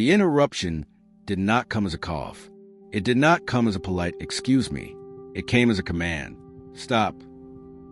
The interruption did not come as a cough. It did not come as a polite "excuse me." It came as a command. Stop.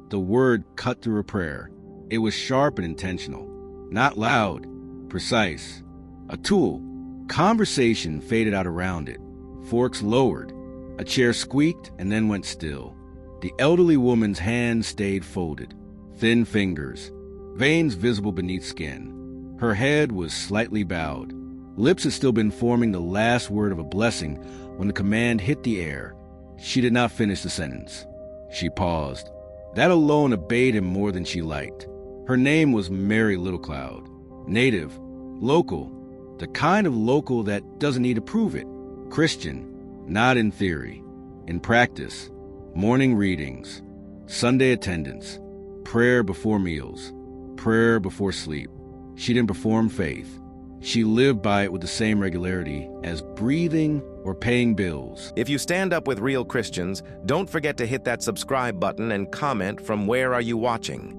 The word cut through a prayer. It was sharp and intentional. Not loud, precise. A tool. Conversation faded out around it. Forks lowered. A chair squeaked and then went still. The elderly woman's hands stayed folded. Thin fingers. Veins visible beneath skin. Her head was slightly bowed. Lips had still been forming the last word of a blessing when the command hit the air. She did not finish the sentence. She paused. That alone obeyed him more than she liked. Her name was Mary Littlecloud. Native. Local. The kind of local that doesn't need to prove it. Christian. Not in theory. In practice. Morning readings. Sunday attendance. Prayer before meals. Prayer before sleep. She didn't perform faith. She lived by it with the same regularity as breathing or paying bills. If you stand up with real Christians, don't forget to hit that subscribe button and comment from where are you watching.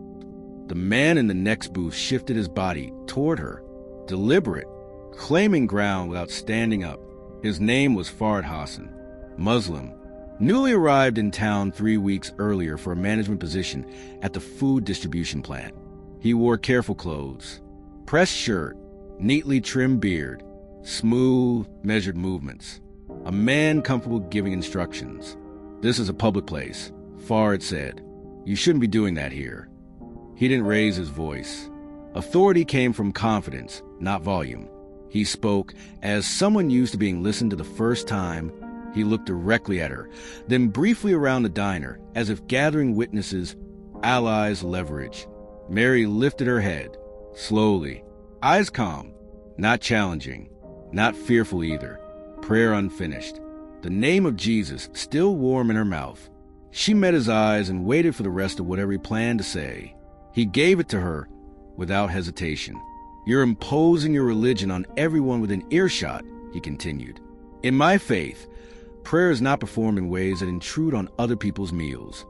The man in the next booth shifted his body toward her, deliberate, claiming ground without standing up. His name was Farid Hassan, Muslim, newly arrived in town 3 weeks earlier for a management position at the food distribution plant. He wore careful clothes, pressed shirt, neatly trimmed beard, smooth, measured movements. A man comfortable giving instructions. This is a public place, Farid said. You shouldn't be doing that here. He didn't raise his voice. Authority came from confidence, not volume. He spoke as someone used to being listened to the first time. He looked directly at her, then briefly around the diner, as if gathering witnesses, allies, leverage. Mary lifted her head, slowly, eyes calm, not challenging, not fearful either, prayer unfinished. The name of Jesus still warm in her mouth. She met his eyes and waited for the rest of whatever he planned to say. He gave it to her without hesitation. You're imposing your religion on everyone within earshot, he continued. In my faith, prayer is not performed in ways that intrude on other people's meals.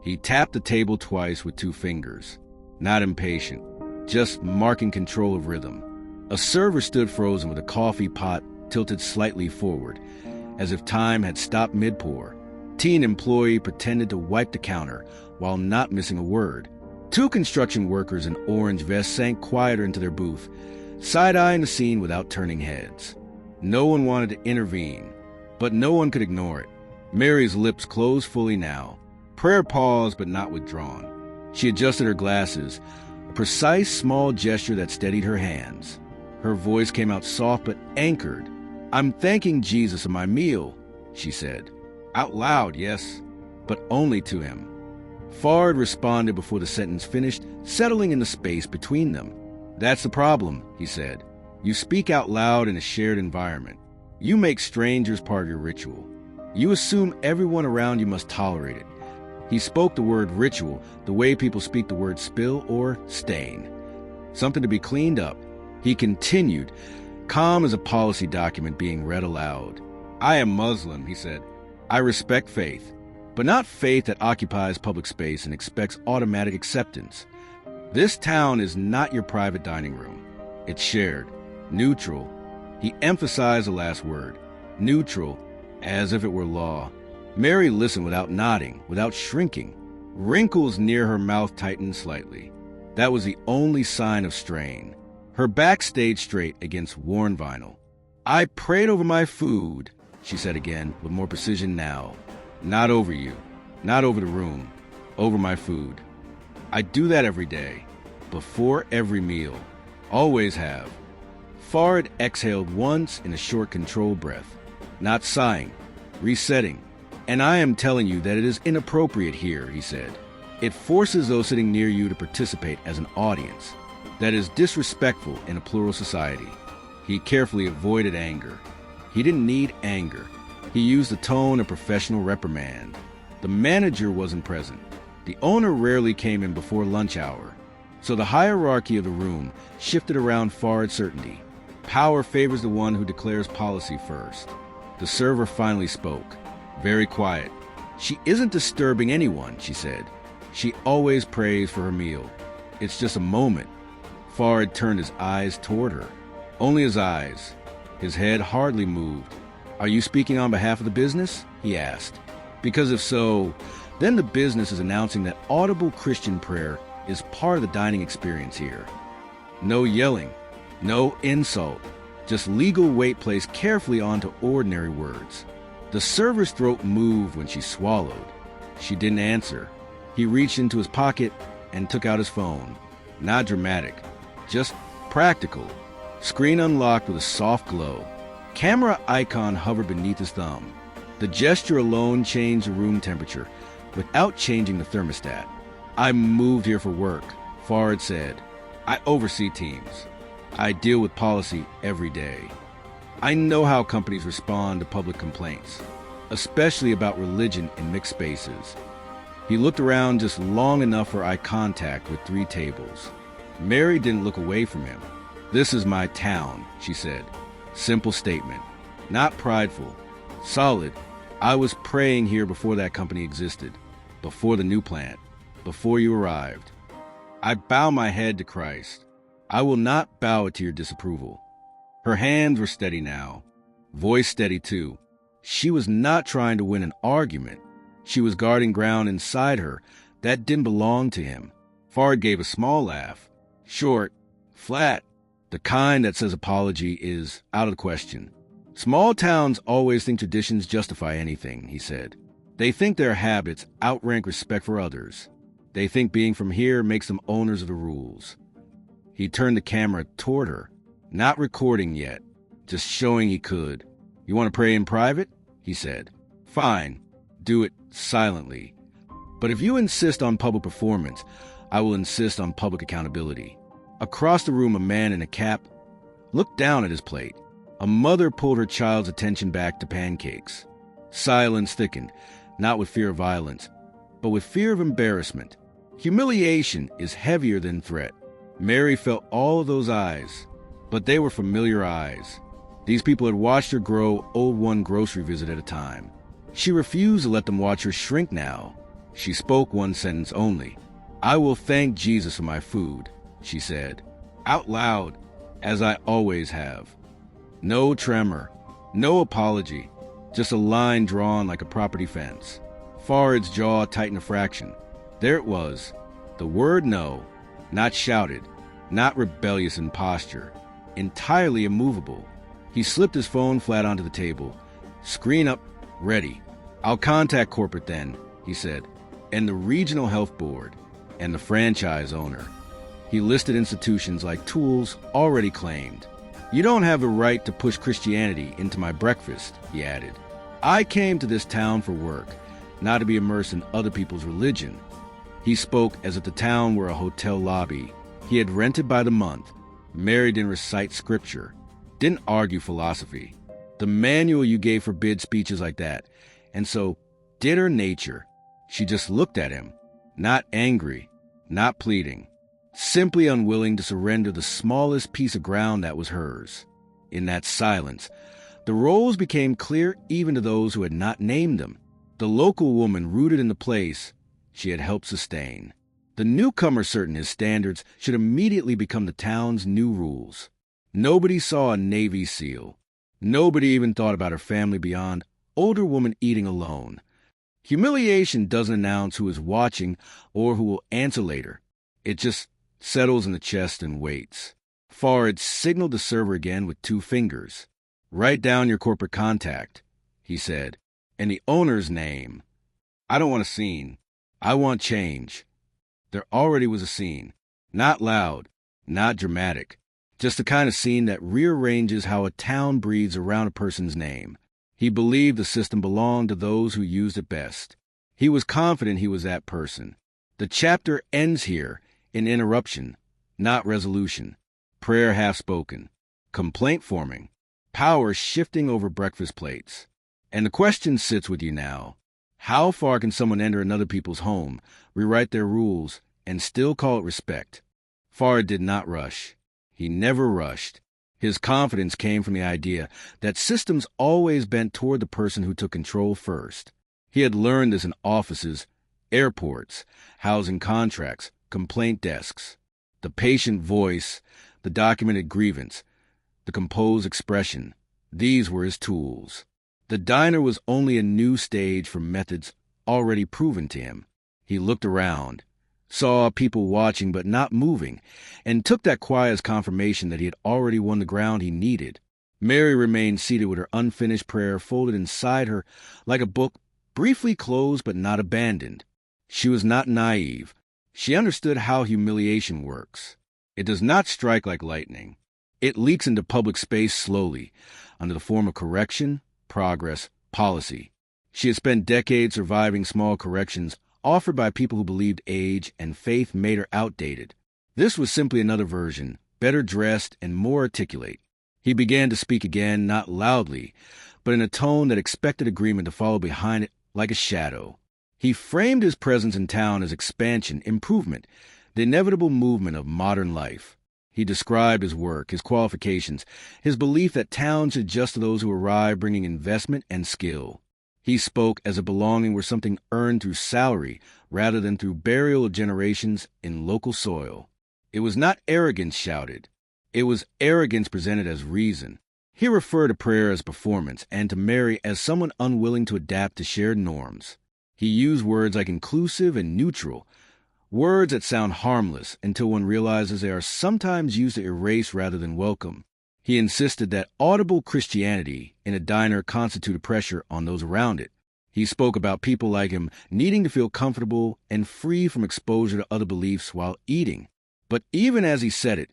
He tapped the table twice with 2 fingers, not impatient, just marking control of rhythm. A server stood frozen with a coffee pot tilted slightly forward, as if time had stopped mid-pour. Teen employee pretended to wipe the counter while not missing a word. 2 construction workers in orange vests sank quieter into their booth, side-eyeing the scene without turning heads. No one wanted to intervene, but no one could ignore it. Mary's lips closed fully now. Prayer paused but not withdrawn. She adjusted her glasses, a precise small gesture that steadied her hands. Her voice came out soft but anchored. I'm thanking Jesus for my meal, she said. Out loud, yes, but only to him. Farid responded before the sentence finished, settling in the space between them. That's the problem, he said. You speak out loud in a shared environment. You make strangers part of your ritual. You assume everyone around you must tolerate it. He spoke the word ritual the way people speak the word spill or stain. Something to be cleaned up. He continued, calm as a policy document being read aloud. I am Muslim, he said. I respect faith, but not faith that occupies public space and expects automatic acceptance. This town is not your private dining room. It's shared, neutral. He emphasized the last word, neutral, as if it were law. Mary listened without nodding, without shrinking. Wrinkles near her mouth tightened slightly. That was the only sign of strain. Her back stayed straight against worn vinyl. I prayed over my food, she said again, with more precision now. Not over you, not over the room, over my food. I do that every day, before every meal, always have. Farid exhaled once in a short controlled breath, not sighing, resetting. And I am telling you that it is inappropriate here, he said. It forces those sitting near you to participate as an audience. That is disrespectful in a plural society. He carefully avoided anger. He didn't need anger. He used the tone of professional reprimand. The manager wasn't present. The owner rarely came in before lunch hour. So the hierarchy of the room shifted around Farid's certainty. Power favors the one who declares policy first. The server finally spoke, very quiet. She isn't disturbing anyone, she said. She always prays for her meal. It's just a moment. Farid turned his eyes toward her. Only his eyes. His head hardly moved. "Are you speaking on behalf of the business?" he asked. "Because if so, then the business is announcing that audible Christian prayer is part of the dining experience here. No yelling, no insult, just legal weight placed carefully onto ordinary words." The server's throat moved when she swallowed. She didn't answer. He reached into his pocket and took out his phone. Not dramatic, just practical. Screen unlocked with a soft glow. Camera icon hovered beneath his thumb. The gesture alone changed the room temperature without changing the thermostat. "I moved here for work," Farid said. "I oversee teams. I deal with policy every day. I know how companies respond to public complaints, especially about religion in mixed spaces." He looked around just long enough for eye contact with 3 tables. Mary didn't look away from him. "This is my town," she said. Simple statement. Not prideful. Solid. "I was praying here before that company existed, before the new plant, before you arrived. I bow my head to Christ. I will not bow it to your disapproval." Her hands were steady now. Voice steady too. She was not trying to win an argument. She was guarding ground inside her that didn't belong to him. Farid gave a small laugh. Short, flat, the kind that says apology is out of the question. "Small towns always think traditions justify anything," he said. "They think their habits outrank respect for others. They think being from here makes them owners of the rules." He turned the camera toward her, not recording yet, just showing he could. "You want to pray in private?" he said. "Fine. Do it silently. But if you insist on public performance, I will insist on public accountability." Across the room, a man in a cap looked down at his plate. A mother pulled her child's attention back to pancakes. Silence thickened, not with fear of violence, but with fear of embarrassment. Humiliation is heavier than threat. Mary felt all of those eyes, but they were familiar eyes. These people had watched her grow old one grocery visit at a time. She refused to let them watch her shrink now. She spoke one sentence only. "I will thank Jesus for my food," she said, out loud, as I always have. No tremor, no apology, just a line drawn like a property fence. Farid's jaw tightened a fraction. There it was, the word no, not shouted, not rebellious in posture, entirely immovable. He slipped his phone flat onto the table. Screen up, ready. "I'll contact corporate then," he said, "and the regional health board, and the franchise owner." He listed institutions like tools already claimed. "You don't have the right to push Christianity into my breakfast," he added. "I came to this town for work, not to be immersed in other people's religion." He spoke as if the town were a hotel lobby he had rented by the month. Mary didn't recite scripture, didn't argue philosophy. The manual you gave forbid speeches like that, and so did her nature. She just looked at him, not angry, not pleading, simply unwilling to surrender the smallest piece of ground that was hers. In that silence, the roles became clear even to those who had not named them. The local woman rooted in the place she had helped sustain. The newcomer certain his standards should immediately become the town's new rules. Nobody saw a Navy SEAL. Nobody even thought about her family beyond older woman eating alone. Humiliation doesn't announce who is watching or who will answer later. It just settles in the chest and waits. Farid signaled the server again with 2 fingers. "Write down your corporate contact," he said, "and the owner's name. I don't want a scene. I want change." There already was a scene. Not loud, not dramatic. Just the kind of scene that rearranges how a town breathes around a person's name. He believed the system belonged to those who used it best. He was confident he was that person. The chapter ends here in interruption, not resolution. Prayer half-spoken. Complaint forming. Power shifting over breakfast plates. And the question sits with you now. How far can someone enter another people's home, rewrite their rules, and still call it respect? Farid did not rush. He never rushed. His confidence came from the idea that systems always bent toward the person who took control first. He had learned this in offices, airports, housing contracts, complaint desks. The patient voice, the documented grievance, the composed expression. These were his tools. The diner was only a new stage for methods already proven to him. He looked around, saw people watching but not moving, and took that quiet as confirmation that he had already won the ground he needed. Mary remained seated with her unfinished prayer folded inside her like a book, briefly closed but not abandoned. She was not naive. She understood how humiliation works. It does not strike like lightning. It leaks into public space slowly, under the form of correction, progress, policy. She had spent decades surviving small corrections offered by people who believed age and faith made her outdated. This was simply another version, better dressed and more articulate. He began to speak again, not loudly, but in a tone that expected agreement to follow behind it like a shadow. He framed his presence in town as expansion, improvement, the inevitable movement of modern life. He described his work, his qualifications, his belief that town should adjust to those who arrive bringing investment and skill. He spoke as if belonging were something earned through salary rather than through burial of generations in local soil. It was not arrogance shouted. It was arrogance presented as reason. He referred to prayer as performance and to Mary as someone unwilling to adapt to shared norms. He used words like inclusive and neutral, words that sound harmless until one realizes they are sometimes used to erase rather than welcome. He insisted that audible Christianity in a diner constituted pressure on those around it. He spoke about people like him needing to feel comfortable and free from exposure to other beliefs while eating. But even as he said it,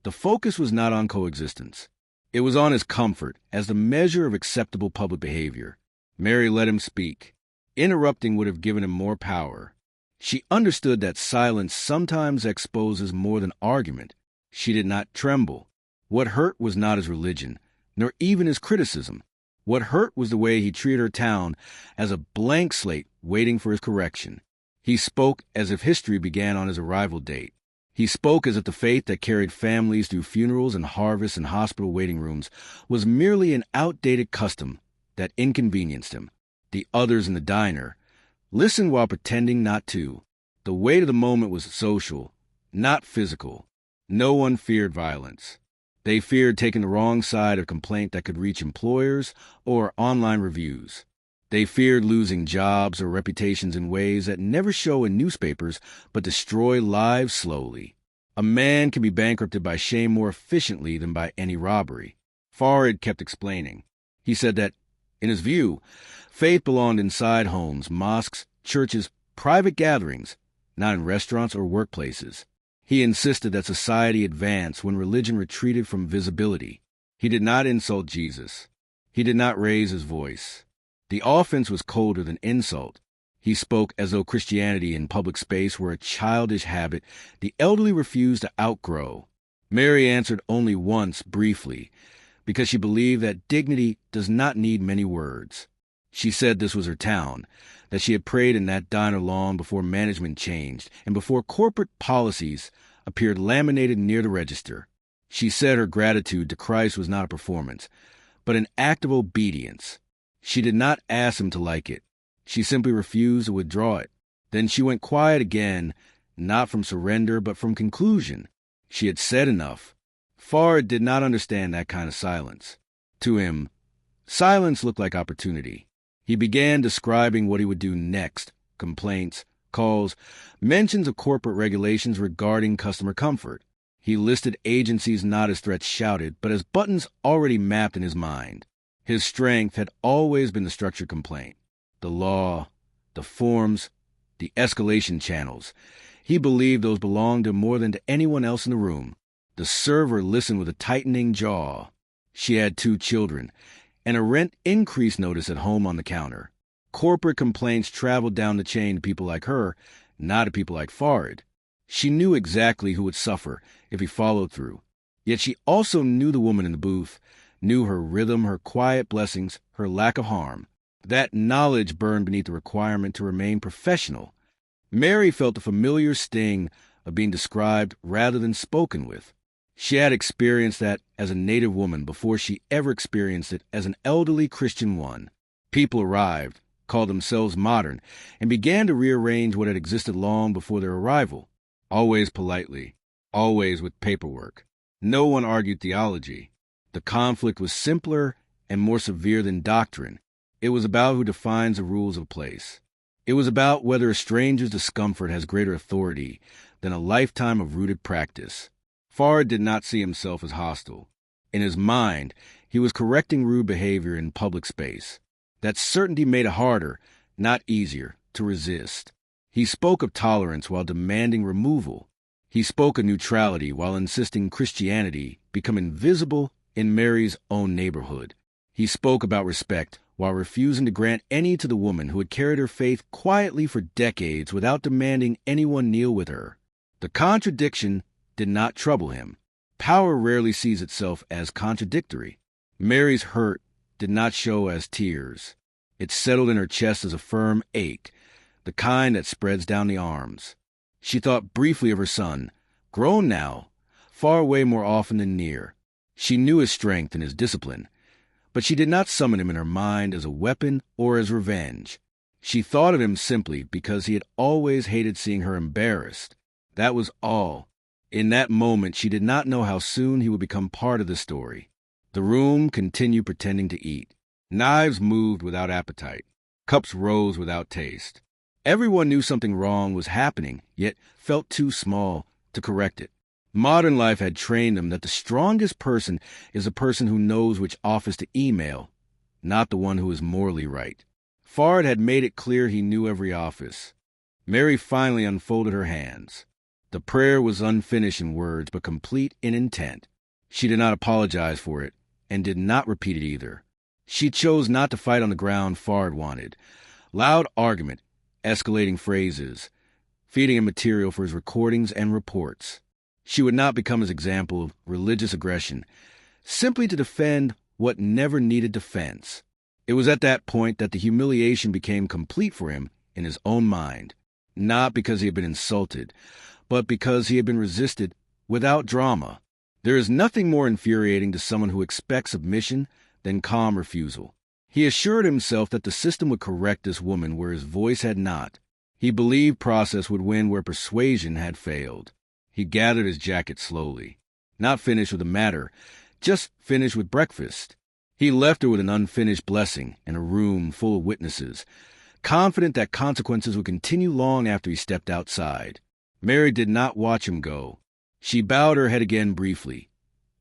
the focus was not on coexistence. It was on his comfort as the measure of acceptable public behavior. Mary let him speak. Interrupting would have given him more power. She understood that silence sometimes exposes more than argument. She did not tremble. What hurt was not his religion, nor even his criticism. What hurt was the way he treated her town as a blank slate waiting for his correction. He spoke as if history began on his arrival date. He spoke as if the faith that carried families through funerals and harvests and hospital waiting rooms was merely an outdated custom that inconvenienced him. The others in the diner listened while pretending not to. The weight of the moment was social, not physical. No one feared violence. They feared taking the wrong side of complaint that could reach employers or online reviews. They feared losing jobs or reputations in ways that never show in newspapers but destroy lives slowly. A man can be bankrupted by shame more efficiently than by any robbery. Farid kept explaining. He said that, in his view, faith belonged inside homes, mosques, churches, private gatherings, not in restaurants or workplaces. He insisted that society advanced when religion retreated from visibility. He did not insult Jesus. He did not raise his voice. The offense was colder than insult. He spoke as though Christianity in public space were a childish habit the elderly refused to outgrow. Mary answered only once, briefly, because she believed that dignity does not need many words. She said this was her town, that she had prayed in that diner long before management changed and before corporate policies appeared laminated near the register. She said her gratitude to Christ was not a performance, but an act of obedience. She did not ask him to like it. She simply refused to withdraw it. Then she went quiet again, not from surrender, but from conclusion. She had said enough. Farid did not understand that kind of silence. To him, silence looked like opportunity. He began describing what he would do next: complaints, calls, mentions of corporate regulations regarding customer comfort. He listed agencies not as threats shouted, but as buttons already mapped in his mind. His strength had always been the structured complaint, the law, the forms, the escalation channels. He believed those belonged to more than to anyone else in the room. The server listened with a tightening jaw. She had 2 children, and a rent increase notice at home on the counter. Corporate complaints traveled down the chain to people like her, not to people like Farid. She knew exactly who would suffer if he followed through. Yet she also knew the woman in the booth, knew her rhythm, her quiet blessings, her lack of harm. That knowledge burned beneath the requirement to remain professional. Mary felt the familiar sting of being described rather than spoken with. She had experienced that as a native woman before she ever experienced it as an elderly Christian one. People arrived, called themselves modern, and began to rearrange what had existed long before their arrival, always politely, always with paperwork. No one argued theology. The conflict was simpler and more severe than doctrine. It was about who defines the rules of a place. It was about whether a stranger's discomfort has greater authority than a lifetime of rooted practice. Fard did not see himself as hostile. In his mind, he was correcting rude behavior in public space. That certainty made it harder, not easier, to resist. He spoke of tolerance while demanding removal. He spoke of neutrality while insisting Christianity become invisible in Mary's own neighborhood. He spoke about respect while refusing to grant any to the woman who had carried her faith quietly for decades without demanding anyone kneel with her. The contradiction did not trouble him. Power rarely sees itself as contradictory. Mary's hurt did not show as tears. It settled in her chest as a firm ache, the kind that spreads down the arms. She thought briefly of her son, grown now, far away more often than near. She knew his strength and his discipline, but she did not summon him in her mind as a weapon or as revenge. She thought of him simply because he had always hated seeing her embarrassed. That was all. In that moment, she did not know how soon he would become part of the story. The room continued pretending to eat. Knives moved without appetite. Cups rose without taste. Everyone knew something wrong was happening, yet felt too small to correct it. Modern life had trained them that the strongest person is a person who knows which office to email, not the one who is morally right. Fard had made it clear he knew every office. Mary finally unfolded her hands. The prayer was unfinished in words, but complete in intent. She did not apologize for it, and did not repeat it either. She chose not to fight on the ground Fard wanted. Loud argument, escalating phrases, feeding him material for his recordings and reports. She would not become his example of religious aggression, simply to defend what never needed defense. It was at that point that the humiliation became complete for him in his own mind, not because he had been insulted, but because he had been resisted without drama. There is nothing more infuriating to someone who expects submission than calm refusal. He assured himself that the system would correct this woman where his voice had not. He believed process would win where persuasion had failed. He gathered his jacket slowly. Not finished with the matter, just finished with breakfast. He left her with an unfinished blessing in a room full of witnesses, confident that consequences would continue long after he stepped outside. Mary did not watch him go. She bowed her head again briefly,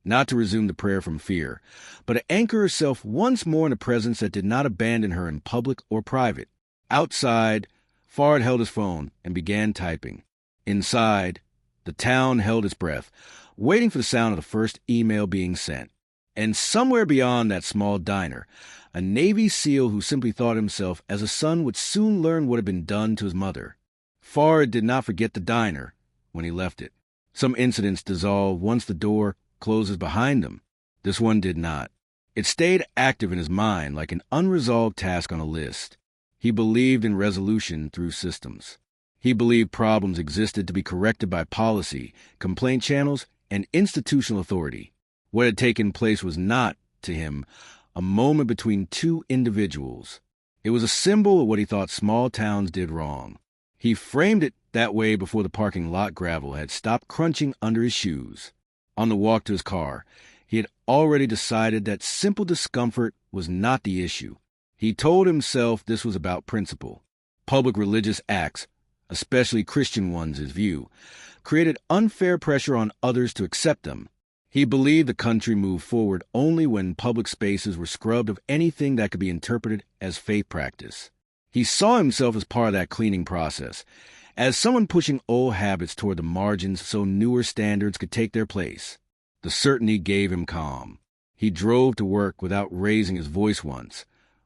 not to resume the prayer from fear, but to anchor herself once more in a presence that did not abandon her in public or private. Outside, Fard held his phone and began typing. Inside, the town held its breath, waiting for the sound of the first email being sent. And somewhere beyond that small diner, a Navy SEAL who simply thought himself as a son would soon learn what had been done to his mother. Fard did not forget the diner when he left it. Some incidents dissolve once the door closes behind them. This one did not. It stayed active in his mind like an unresolved task on a list. He believed in resolution through systems. He believed problems existed to be corrected by policy, complaint channels, and institutional authority. What had taken place was not, to him, a moment between two individuals. It was a symbol of what he thought small towns did wrong. He framed it that way before the parking lot gravel had stopped crunching under his shoes. On the walk to his car, he had already decided that simple discomfort was not the issue. He told himself this was about principle. Public religious acts, especially Christian ones, his view, created unfair pressure on others to accept them. He believed the country moved forward only when public spaces were scrubbed of anything that could be interpreted as faith practice. He saw himself as part of that cleaning process, as someone pushing old habits toward the margins so newer standards could take their place. The certainty gave him calm. He drove to work without raising his voice once,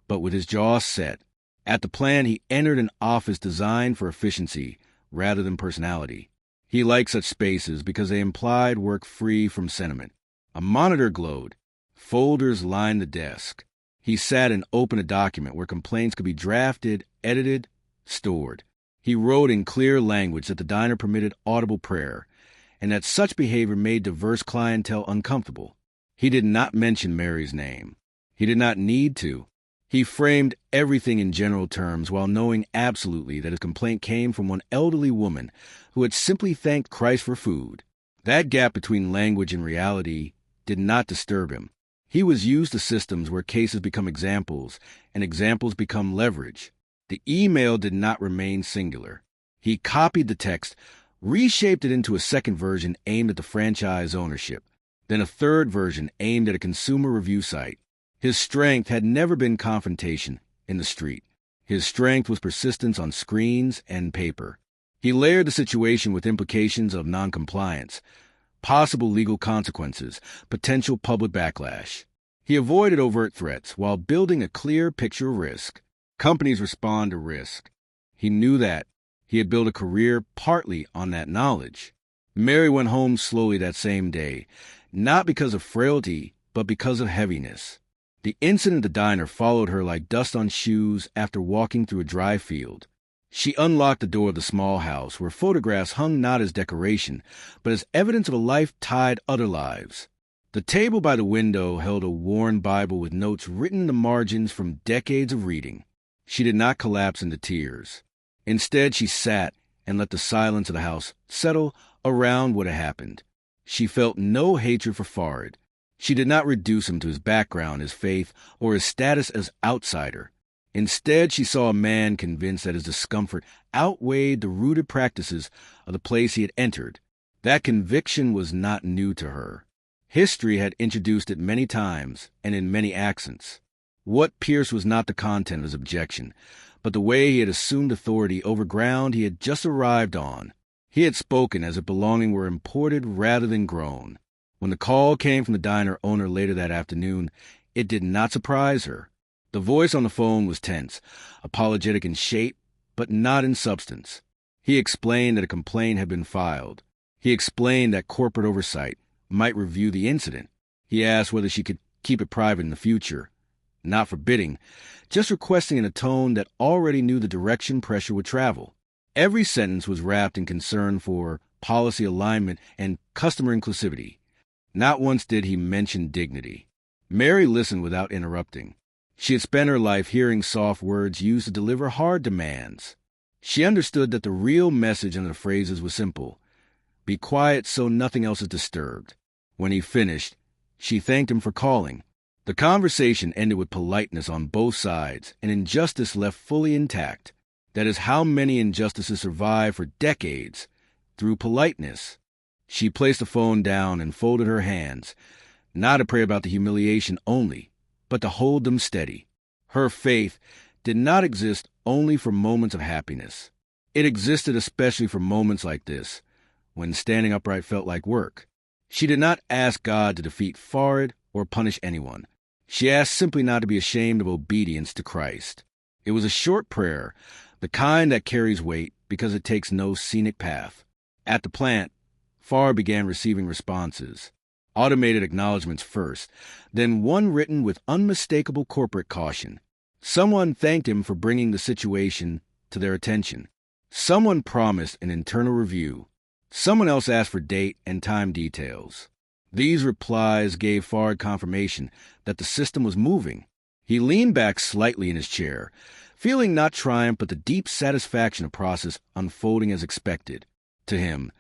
but with his jaw set. At the plant, he entered an office designed for efficiency rather than personality. He liked such spaces because they implied work free from sentiment. A monitor glowed. Folders lined the desk. He sat and opened a document where complaints could be drafted, edited, stored. He wrote in clear language that the diner permitted audible prayer, and that such behavior made diverse clientele uncomfortable. He did not mention Mary's name. He did not need to. He framed everything in general terms while knowing absolutely that his complaint came from one elderly woman who had simply thanked Christ for food. That gap between language and reality did not disturb him. He was used to systems where cases become examples and examples become leverage. The email did not remain singular. He copied the text, reshaped it into a second version aimed at the franchise ownership, then a third version aimed at a consumer review site. His strength had never been confrontation in the street. His strength was persistence on screens and paper. He layered the situation with implications of noncompliance, possible legal consequences, potential public backlash. He avoided overt threats while building a clear picture of risk. Companies respond to risk. He knew that. He had built a career partly on that knowledge. Mary went home slowly that same day, not because of frailty, but because of heaviness. The incident at the diner followed her like dust on shoes after walking through a dry field. She unlocked the door of the small house, where photographs hung not as decoration, but as evidence of a life tied other lives. The table by the window held a worn Bible with notes written in the margins from decades of reading. She did not collapse into tears. Instead, she sat and let the silence of the house settle around what had happened. She felt no hatred for Farid. She did not reduce him to his background, his faith, or his status as outsider. Instead, she saw a man convinced that his discomfort outweighed the rooted practices of the place he had entered. That conviction was not new to her. History had introduced it many times and in many accents. What pierced was not the content of his objection, but the way he had assumed authority over ground he had just arrived on. He had spoken as if belonging were imported rather than grown. When the call came from the diner owner later that afternoon, it did not surprise her. The voice on the phone was tense, apologetic in shape, but not in substance. He explained that a complaint had been filed. He explained that corporate oversight might review the incident. He asked whether she could keep it private in the future. Not forbidding, just requesting in a tone that already knew the direction pressure would travel. Every sentence was wrapped in concern for policy alignment and customer inclusivity. Not once did he mention dignity. Mary listened without interrupting. She had spent her life hearing soft words used to deliver hard demands. She understood that the real message in the phrases was simple. Be quiet so nothing else is disturbed. When he finished, she thanked him for calling. The conversation ended with politeness on both sides and injustice left fully intact. That is how many injustices survive for decades, through politeness. She placed the phone down and folded her hands, not to pray about the humiliation only, but to hold them steady. Her faith did not exist only for moments of happiness. It existed especially for moments like this, when standing upright felt like work. She did not ask God to defeat Farid or punish anyone. She asked simply not to be ashamed of obedience to Christ. It was a short prayer, the kind that carries weight because it takes no scenic path. At the plant, Farid began receiving responses. Automated acknowledgments first, then one written with unmistakable corporate caution. Someone thanked him for bringing the situation to their attention. Someone promised an internal review. Someone else asked for date and time details. These replies gave Farid confirmation that the system was moving. He leaned back slightly in his chair, feeling not triumph but the deep satisfaction of process unfolding as expected. To him,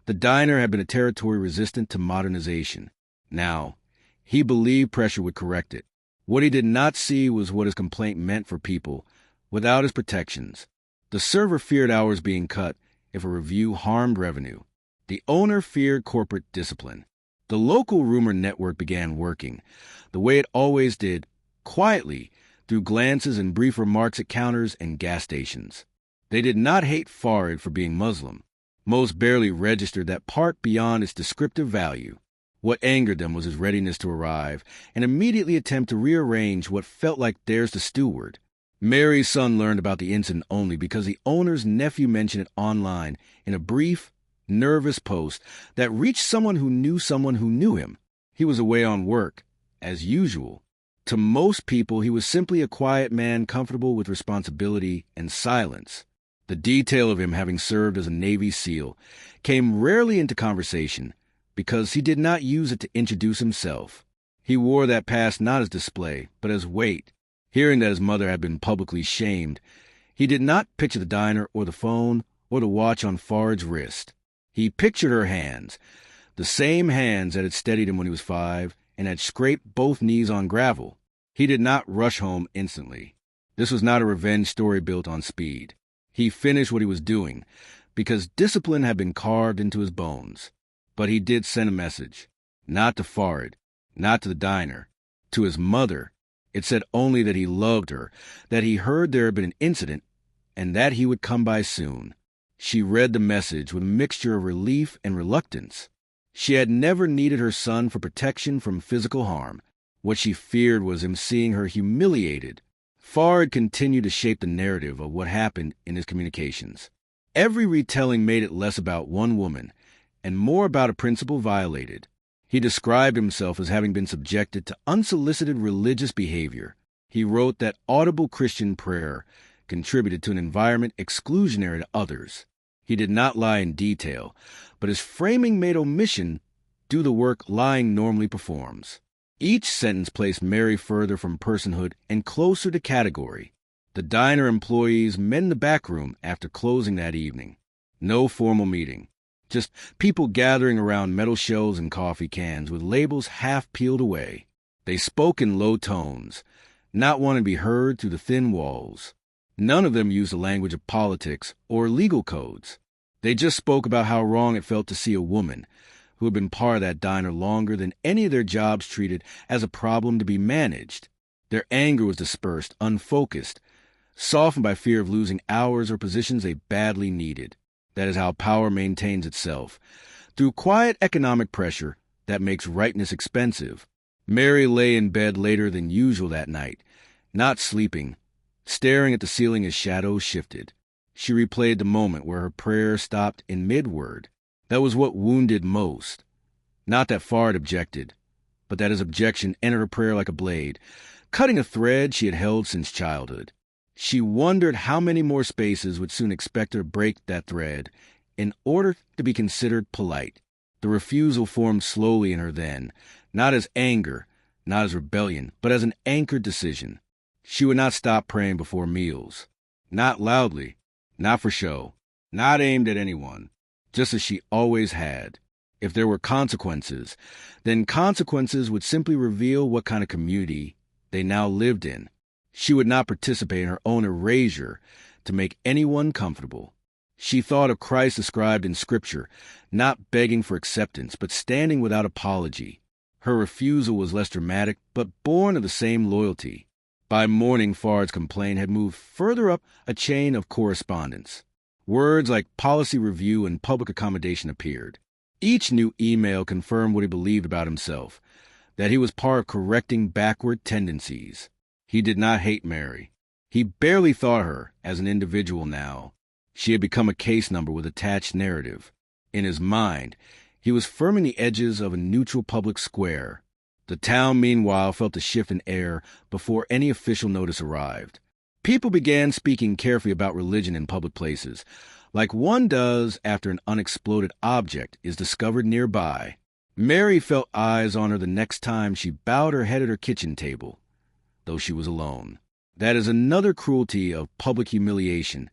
the diner had been a territory resistant to modernization. Now, he believed pressure would correct it. What he did not see was what his complaint meant for people without his protections. The server feared hours being cut if a review harmed revenue. The owner feared corporate discipline. The local rumor network began working, the way it always did, quietly, through glances and brief remarks at counters and gas stations. They did not hate Farid for being Muslim. Most barely registered that part beyond its descriptive value. What angered them was his readiness to arrive and immediately attempt to rearrange what felt like theirs to steward. Mary's son learned about the incident only because the owner's nephew mentioned it online in a brief, nervous post that reached someone who knew him. He was away on work, as usual. To most people, he was simply a quiet man comfortable with responsibility and silence. The detail of him having served as a Navy SEAL came rarely into conversation because he did not use it to introduce himself. He wore that past not as display, but as weight. Hearing that his mother had been publicly shamed, he did not picture the diner or the phone or the watch on Farid's wrist. He pictured her hands, the same hands that had steadied him when he was 5 and had scraped both knees on gravel. He did not rush home instantly. This was not a revenge story built on speed. He finished what he was doing, because discipline had been carved into his bones. But he did send a message. Not to Farid, not to the diner, to his mother. It said only that he loved her, that he heard there had been an incident, and that he would come by soon. She read the message with a mixture of relief and reluctance. She had never needed her son for protection from physical harm. What she feared was him seeing her humiliated. Farid continued to shape the narrative of what happened in his communications. Every retelling made it less about one woman and more about a principle violated. He described himself as having been subjected to unsolicited religious behavior. He wrote that audible Christian prayer contributed to an environment exclusionary to others. He did not lie in detail, but his framing made omission do the work lying normally performs. Each sentence placed Mary further from personhood and closer to category. The diner employees met in the back room after closing that evening. No formal meeting. Just people gathering around metal shelves and coffee cans with labels half peeled away. They spoke in low tones, not wanting to be heard through the thin walls. None of them used the language of politics or legal codes. They just spoke about how wrong it felt to see a woman, who had been part of that diner longer than any of their jobs, treated as a problem to be managed. Their anger was dispersed, unfocused, softened by fear of losing hours or positions they badly needed. That is how power maintains itself, through quiet economic pressure that makes rightness expensive. Mary lay in bed later than usual that night, not sleeping, staring at the ceiling as shadows shifted. She replayed the moment where her prayer stopped in mid-word. That was what wounded most. Not that Farid objected, but that his objection entered her prayer like a blade, cutting a thread she had held since childhood. She wondered how many more spaces would soon expect her to break that thread in order to be considered polite. The refusal formed slowly in her then, not as anger, not as rebellion, but as an anchored decision. She would not stop praying before meals. Not loudly, not for show, not aimed at anyone, just as she always had. If there were consequences, then consequences would simply reveal what kind of community they now lived in. She would not participate in her own erasure to make anyone comfortable. She thought of Christ described in Scripture, not begging for acceptance, but standing without apology. Her refusal was less dramatic, but born of the same loyalty. By morning, Farid's complaint had moved further up a chain of correspondence. Words like policy review and public accommodation appeared. Each new email confirmed what he believed about himself, that he was part of correcting backward tendencies. He did not hate Mary. He barely thought her as an individual now. She had become a case number with attached narrative. In his mind, he was firming the edges of a neutral public square. The town, meanwhile, felt the shift in air before any official notice arrived. People began speaking carefully about religion in public places, like one does after an unexploded object is discovered nearby. Mary felt eyes on her the next time she bowed her head at her kitchen table, though she was alone. That is another cruelty of public humiliation.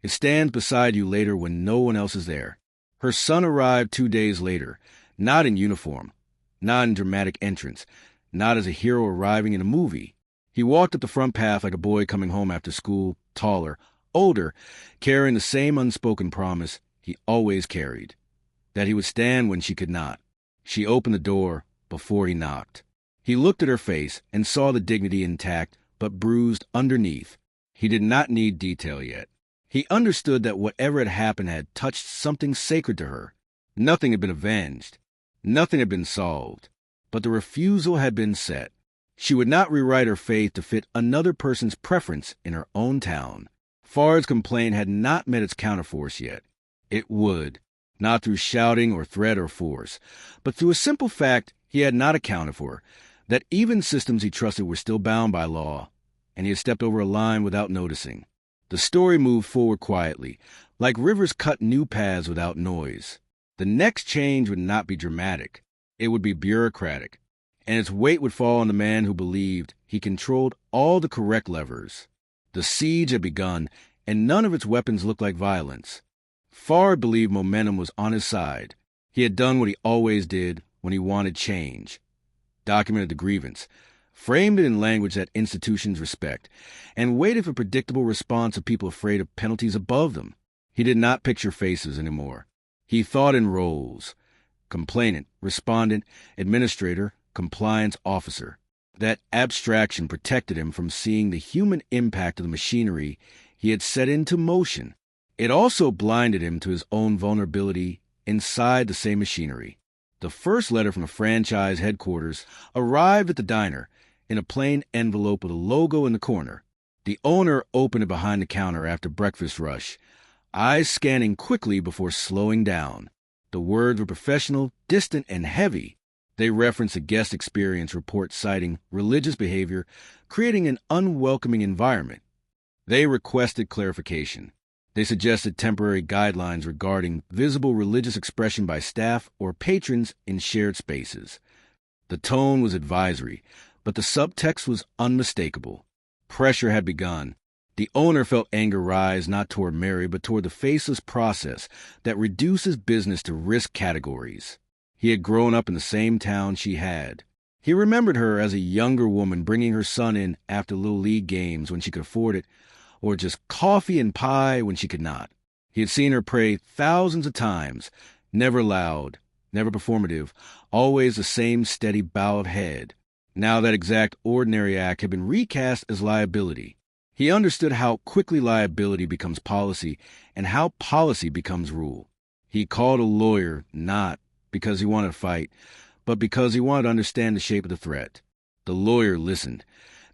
It stands beside you later when no one else is there. Her son arrived 2 days later, not in uniform, not in dramatic entrance, not as a hero arriving in a movie. He walked up the front path like a boy coming home after school, taller, older, carrying the same unspoken promise he always carried, that he would stand when she could not. She opened the door before he knocked. He looked at her face and saw the dignity intact but bruised underneath. He did not need detail yet. He understood that whatever had happened had touched something sacred to her. Nothing had been avenged. Nothing had been solved. But the refusal had been set. She would not rewrite her faith to fit another person's preference in her own town. Farid's complaint had not met its counterforce yet. It would, not through shouting or threat or force, but through a simple fact he had not accounted for, that even systems he trusted were still bound by law, and he had stepped over a line without noticing. The story moved forward quietly, like rivers cut new paths without noise. The next change would not be dramatic. It would be bureaucratic, and its weight would fall on the man who believed he controlled all the correct levers. The siege had begun, and none of its weapons looked like violence. Farid believed momentum was on his side. He had done what he always did when he wanted change. documented the grievance, framed it in language that institutions respect, and waited for predictable response of people afraid of penalties above them. He did not picture faces anymore. He thought in roles: complainant, respondent, administrator, compliance officer. That abstraction protected him from seeing the human impact of the machinery he had set into motion. It also blinded him to his own vulnerability inside the same machinery. The first letter from the franchise headquarters arrived at the diner in a plain envelope with a logo in the corner. The owner opened it behind the counter after breakfast rush, eyes scanning quickly before slowing down. The words were professional, distant, and heavy. They referenced a guest experience report citing religious behavior, creating an unwelcoming environment. They requested clarification. They suggested temporary guidelines regarding visible religious expression by staff or patrons in shared spaces. The tone was advisory, but the subtext was unmistakable. Pressure had begun. The owner felt anger rise not toward Mary, but toward the faceless process that reduces business to risk categories. He had grown up in the same town she had. He remembered her as a younger woman bringing her son in after Little League games when she could afford it, or just coffee and pie when she could not. He had seen her pray thousands of times, never loud, never performative, always the same steady bowed head. Now that exact ordinary act had been recast as liability. He understood how quickly liability becomes policy and how policy becomes rule. He called a lawyer not because he wanted to fight, but because he wanted to understand the shape of the threat. The lawyer listened,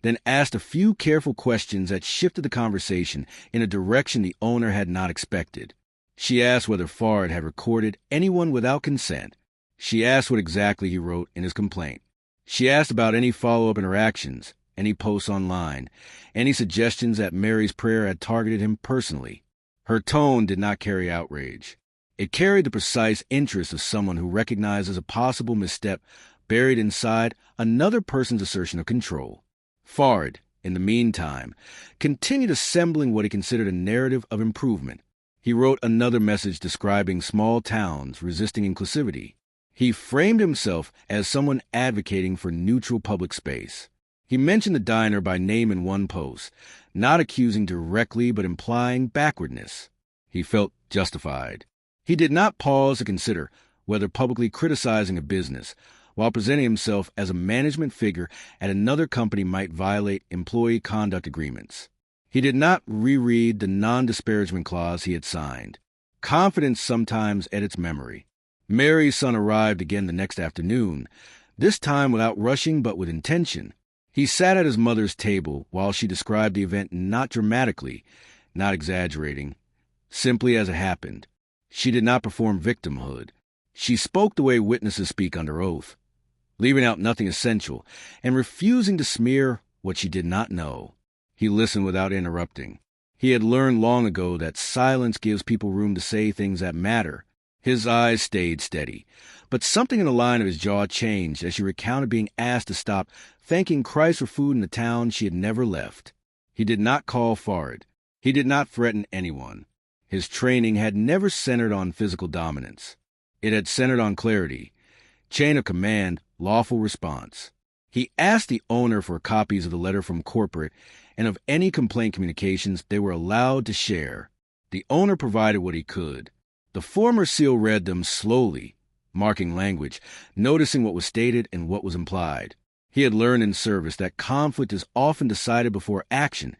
then asked a few careful questions that shifted the conversation in a direction the owner had not expected. She asked whether Fard had recorded anyone without consent. She asked what exactly he wrote in his complaint. She asked about any follow-up interactions, any posts online, any suggestions that Mary's prayer had targeted him personally. Her tone did not carry outrage. It carried the precise interest of someone who recognizes a possible misstep buried inside another person's assertion of control. Fard, in the meantime, continued assembling what he considered a narrative of improvement. He wrote another message describing small towns resisting inclusivity. He framed himself as someone advocating for neutral public space. He mentioned the diner by name in one post, not accusing directly but implying backwardness. He felt justified. He did not pause to consider whether publicly criticizing a business while presenting himself as a management figure at another company might violate employee conduct agreements. He did not reread the non-disparagement clause he had signed. Confidence sometimes edits memory. Mary's son arrived again the next afternoon, this time without rushing but with intention. He sat at his mother's table while she described the event not dramatically, not exaggerating, simply as it happened. She did not perform victimhood. She spoke the way witnesses speak under oath, leaving out nothing essential and refusing to smear what she did not know. He listened without interrupting. He had learned long ago that silence gives people room to say things that matter. His eyes stayed steady, but something in the line of his jaw changed as she recounted being asked to stop thanking Christ for food in the town she had never left. He did not call Fard. He did not threaten anyone. His training had never centered on physical dominance. It had centered on clarity, chain of command, lawful response. He asked the owner for copies of the letter from corporate and of any complaint communications they were allowed to share. The owner provided what he could. The former SEAL read them slowly, marking language, noticing what was stated and what was implied. He had learned in service that conflict is often decided before action,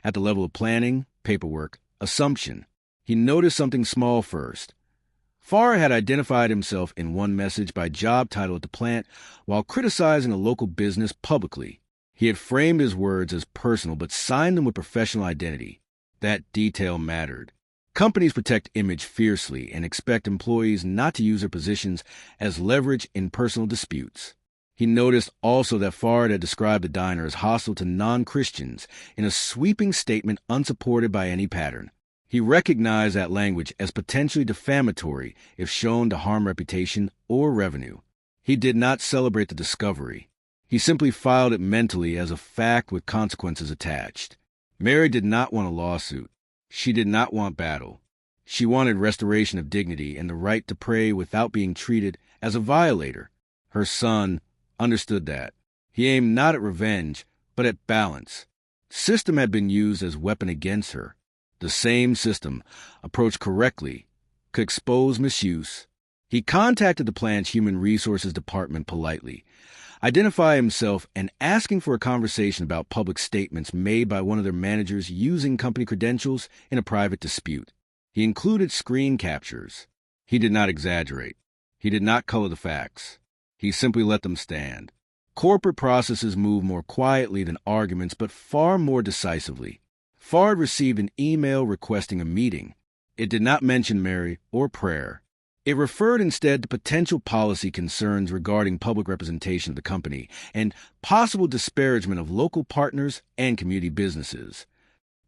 at the level of planning, paperwork, assumption. He noticed something small first. Farr had identified himself in one message by job title at the plant while criticizing a local business publicly. He had framed his words as personal but signed them with professional identity. That detail mattered. Companies protect image fiercely and expect employees not to use their positions as leverage in personal disputes. He noticed also that Fard had described the diner as hostile to non-Christians in a sweeping statement unsupported by any pattern. He recognized that language as potentially defamatory if shown to harm reputation or revenue. He did not celebrate the discovery. He simply filed it mentally as a fact with consequences attached. Mary did not want a lawsuit. She did not want battle. She wanted restoration of dignity and the right to pray without being treated as a violator. Her son, understood that. He aimed not at revenge, but at balance. System had been used as weapon against her. The same system, approached correctly, could expose misuse. He contacted the plant's human resources department politely, identifying himself and asking for a conversation about public statements made by one of their managers using company credentials in a private dispute. He included screen captures. He did not exaggerate. He did not color the facts. He simply let them stand. Corporate processes move more quietly than arguments, but far more decisively. Fard received an email requesting a meeting. It did not mention Mary or prayer. It referred instead to potential policy concerns regarding public representation of the company and possible disparagement of local partners and community businesses.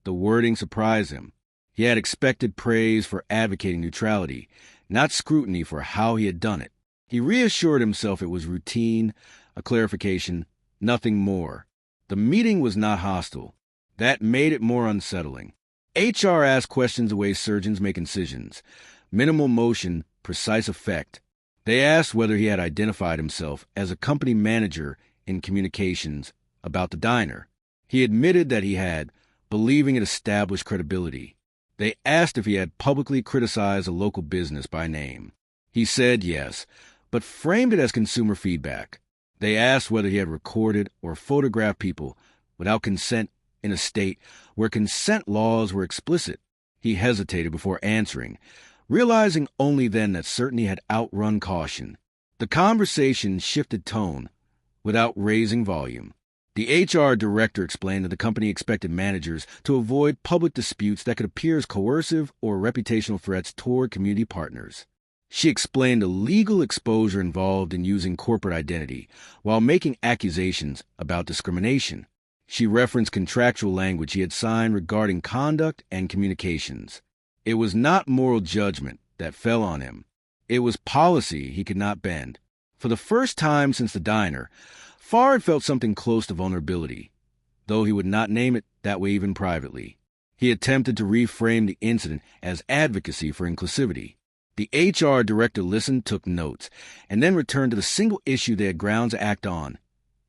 The wording surprised him. He had expected praise for advocating neutrality, not scrutiny for how he had done it. He reassured himself it was routine, a clarification, nothing more. The meeting was not hostile. That made it more unsettling. HR asked questions the way surgeons make incisions. Minimal motion, precise effect. They asked whether he had identified himself as a company manager in communications about the diner. He admitted that he had, believing it established credibility. They asked if he had publicly criticized a local business by name. He said yes, but framed it as consumer feedback. They asked whether he had recorded or photographed people without consent in a state where consent laws were explicit. He hesitated before answering, realizing only then that certainty had outrun caution. The conversation shifted tone without raising volume. The HR director explained that the company expected managers to avoid public disputes that could appear as coercive or reputational threats toward community partners. She explained the legal exposure involved in using corporate identity while making accusations about discrimination. She referenced contractual language he had signed regarding conduct and communications. It was not moral judgment that fell on him. It was policy he could not bend. For the first time since the diner, Fard felt something close to vulnerability, though he would not name it that way even privately. He attempted to reframe the incident as advocacy for inclusivity. The HR director listened, took notes, and then returned to the single issue they had grounds to act on: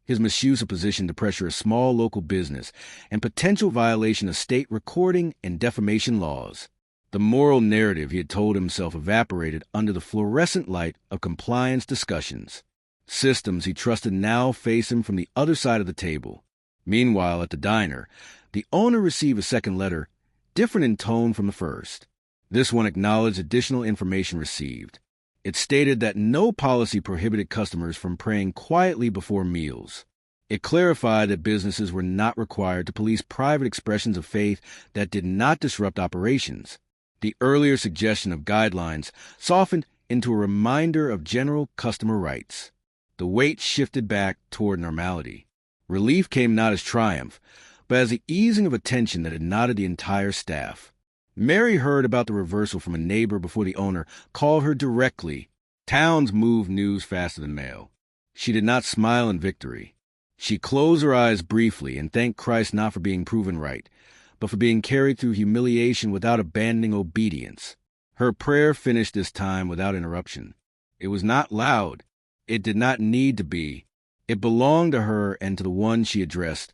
his misuse of position to pressure a small local business and potential violation of state recording and defamation laws. The moral narrative he had told himself evaporated under the fluorescent light of compliance discussions. Systems he trusted now faced him from the other side of the table. Meanwhile, at the diner, the owner received a second letter, different in tone from the first. This one acknowledged additional information received. It stated that no policy prohibited customers from praying quietly before meals. It clarified that businesses were not required to police private expressions of faith that did not disrupt operations. The earlier suggestion of guidelines softened into a reminder of general customer rights. The weight shifted back toward normality. Relief came not as triumph, but as the easing of a tension that had knotted the entire staff. Mary heard about the reversal from a neighbor before the owner called her directly. Towns move news faster than mail. She did not smile in victory. She closed her eyes briefly and thanked Christ not for being proven right, but for being carried through humiliation without abandoning obedience. Her prayer finished this time without interruption. It was not loud. It did not need to be. It belonged to her and to the one she addressed,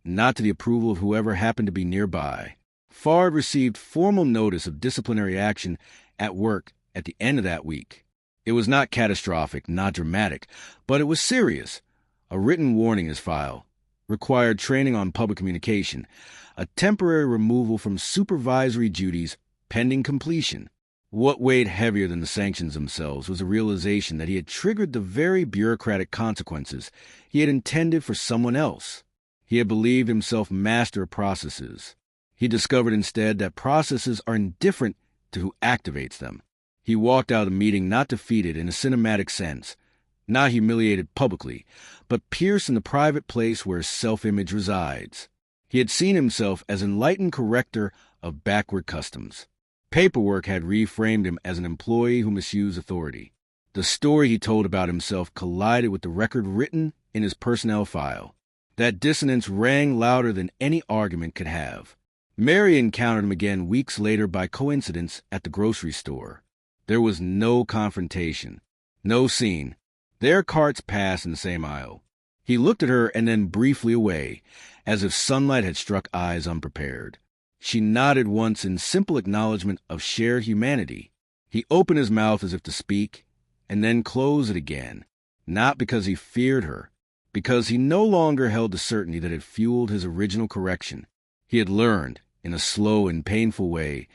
not to the approval of whoever happened to be nearby. Fard received formal notice of disciplinary action at work at the end of that week. It was not catastrophic, not dramatic, but it was serious. A written warning is filed, required training on public communication, a temporary removal from supervisory duties pending completion. What weighed heavier than the sanctions themselves was the realization that he had triggered the very bureaucratic consequences he had intended for someone else. He had believed himself master of processes. He discovered instead that processes are indifferent to who activates them. He walked out of the meeting not defeated in a cinematic sense, not humiliated publicly, but pierced in the private place where his self-image resides. He had seen himself as enlightened corrector of backward customs. Paperwork had reframed him as an employee who misused authority. The story he told about himself collided with the record written in his personnel file. That dissonance rang louder than any argument could have. Mary encountered him again weeks later by coincidence at the grocery store. There was no confrontation, no scene, Their carts passed in the same aisle. He looked at her and then briefly away, as if sunlight had struck eyes unprepared. She nodded once in simple acknowledgment of shared humanity. He opened his mouth as if to speak, and then closed it again, not because he feared her, because he no longer held the certainty that had fueled his original correction. He had learned, in a slow and painful way,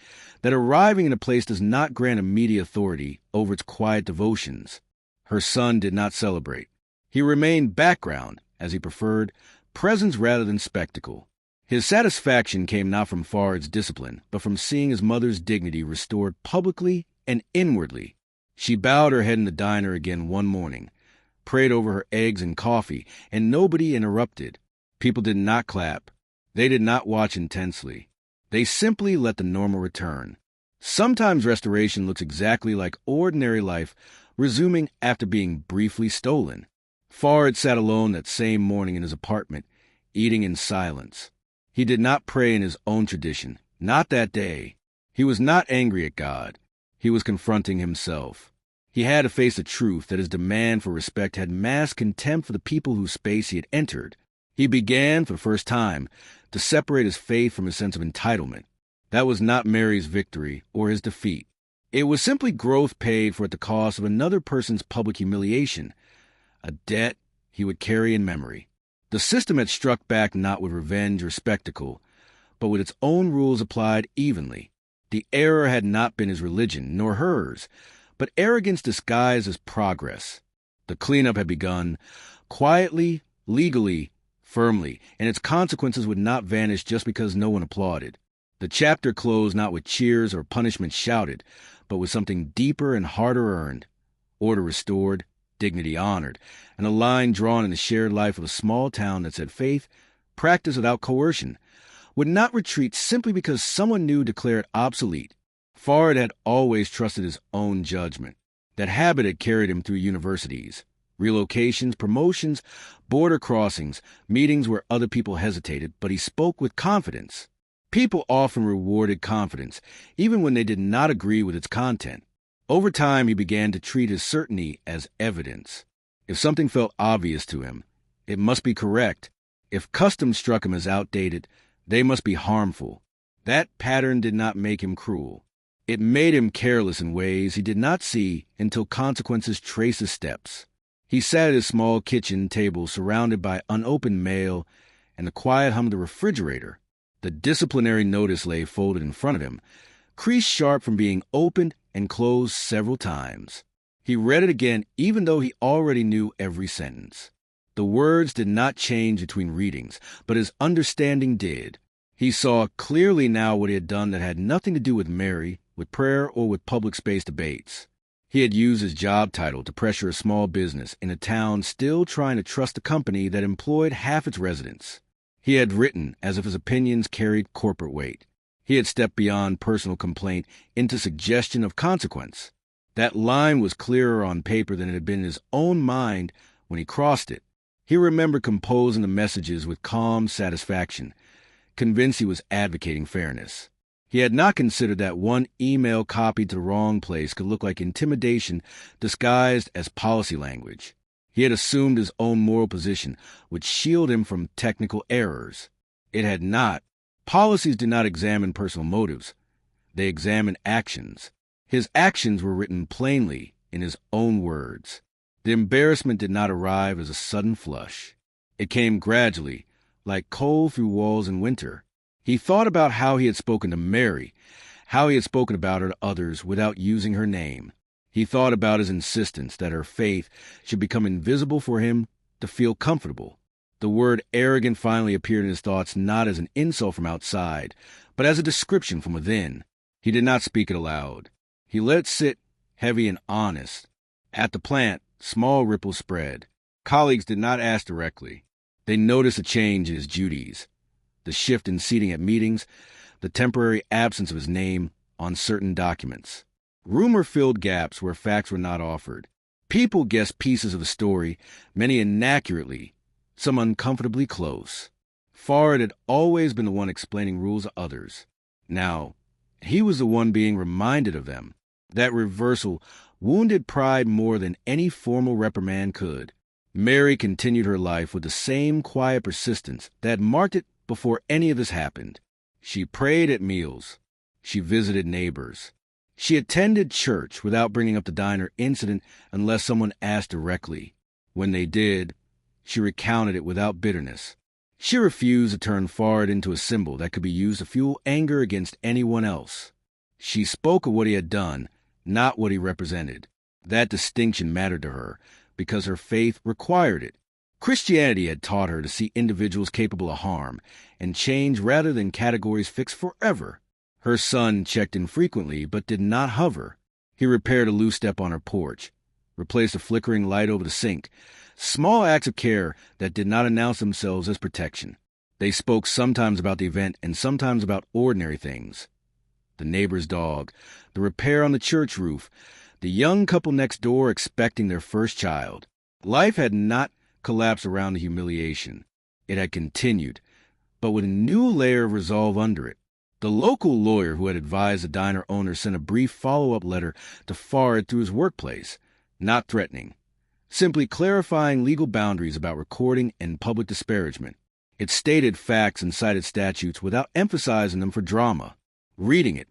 that arriving in a place does not grant immediate authority over its quiet devotions. Her son did not celebrate. He remained background, as he preferred, presence rather than spectacle. His satisfaction came not from Farid's discipline, but from seeing his mother's dignity restored publicly and inwardly. She bowed her head in the diner again one morning, prayed over her eggs and coffee, and nobody interrupted. People did not clap. They did not watch intensely. They simply let the normal return. Sometimes restoration looks exactly like ordinary life resuming after being briefly stolen. Farid sat alone that same morning in his apartment, eating in silence. He did not pray in his own tradition, not that day. He was not angry at God. He was confronting himself. He had to face the truth that his demand for respect had masked contempt for the people whose space he had entered. He began, for the first time, to separate his faith from his sense of entitlement. That was not Mary's victory or his defeat. It was simply growth paid for at the cost of another person's public humiliation, a debt he would carry in memory. The system had struck back not with revenge or spectacle, but with its own rules applied evenly. The error had not been his religion, nor hers, but arrogance disguised as progress. The cleanup had begun, quietly, legally, firmly, and its consequences would not vanish just because no one applauded. The chapter closed not with cheers or punishment shouted, but with something deeper and harder earned, order restored, dignity honored, and a line drawn in the shared life of a small town that said faith, practiced without coercion, would not retreat simply because someone new declared obsolete. Farid had always trusted his own judgment. That habit had carried him through universities, relocations, promotions, border crossings, meetings where other people hesitated, but he spoke with confidence. People often rewarded confidence, even when they did not agree with its content. Over time, he began to treat his certainty as evidence. If something felt obvious to him, it must be correct. If customs struck him as outdated, they must be harmful. That pattern did not make him cruel. It made him careless in ways he did not see until consequences traced his steps. He sat at his small kitchen table surrounded by unopened mail and the quiet hum of the refrigerator. The disciplinary notice lay folded in front of him, creased sharp from being opened and closed several times. He read it again even though he already knew every sentence. The words did not change between readings, but his understanding did. He saw clearly now what he had done that had nothing to do with Mary, with prayer, or with public space debates. He had used his job title to pressure a small business in a town still trying to trust a company that employed half its residents. He had written as if his opinions carried corporate weight. He had stepped beyond personal complaint into suggestion of consequence. That line was clearer on paper than it had been in his own mind when he crossed it. He remembered composing the messages with calm satisfaction, convinced he was advocating fairness. He had not considered that one email copied to the wrong place could look like intimidation disguised as policy language. He had assumed his own moral position would shield him from technical errors. It had not. Policies did not examine personal motives. They examined actions. His actions were written plainly in his own words. The embarrassment did not arrive as a sudden flush. It came gradually, like cold through walls in winter. He thought about how he had spoken to Mary, how he had spoken about her to others without using her name. He thought about his insistence that her faith should become invisible for him to feel comfortable. The word arrogant finally appeared in his thoughts not as an insult from outside, but as a description from within. He did not speak it aloud. He let it sit, heavy and honest. At the plant, small ripples spread. Colleagues did not ask directly. They noticed a change in his duties, the shift in seating at meetings, the temporary absence of his name on certain documents. Rumor filled gaps where facts were not offered. People guessed pieces of the story, many inaccurately, some uncomfortably close. Farid had always been the one explaining rules to others. Now, he was the one being reminded of them. That reversal wounded pride more than any formal reprimand could. Mary continued her life with the same quiet persistence that had marked it before any of this happened. She prayed at meals. She visited neighbors. She attended church without bringing up the diner incident unless someone asked directly. When they did, she recounted it without bitterness. She refused to turn Fard into a symbol that could be used to fuel anger against anyone else. She spoke of what he had done, not what he represented. That distinction mattered to her because her faith required it. Christianity had taught her to see individuals capable of harm and change rather than categories fixed forever. Her son checked in frequently but did not hover. He repaired a loose step on her porch, replaced a flickering light over the sink, small acts of care that did not announce themselves as protection. They spoke sometimes about the event and sometimes about ordinary things. The neighbor's dog, the repair on the church roof, the young couple next door expecting their first child. Life had not collapsed around the humiliation. It had continued, but with a new layer of resolve under it. The local lawyer who had advised the diner owner sent a brief follow-up letter to Fard through his workplace, not threatening, simply clarifying legal boundaries about recording and public disparagement. It stated facts and cited statutes without emphasizing them for drama. Reading it,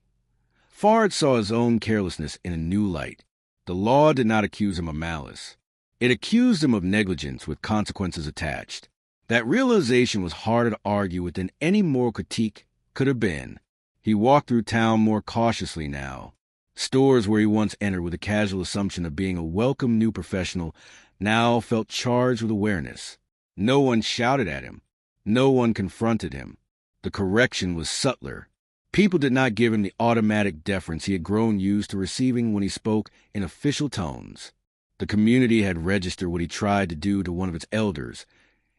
Fard saw his own carelessness in a new light. The law did not accuse him of malice. It accused him of negligence with consequences attached. That realization was harder to argue with than any moral critique could have been. He walked through town more cautiously now. Stores where he once entered with a casual assumption of being a welcome new professional now felt charged with awareness. No one shouted at him. No one confronted him. The correction was subtler. People did not give him the automatic deference he had grown used to receiving when he spoke in official tones. The community had registered what he tried to do to one of its elders,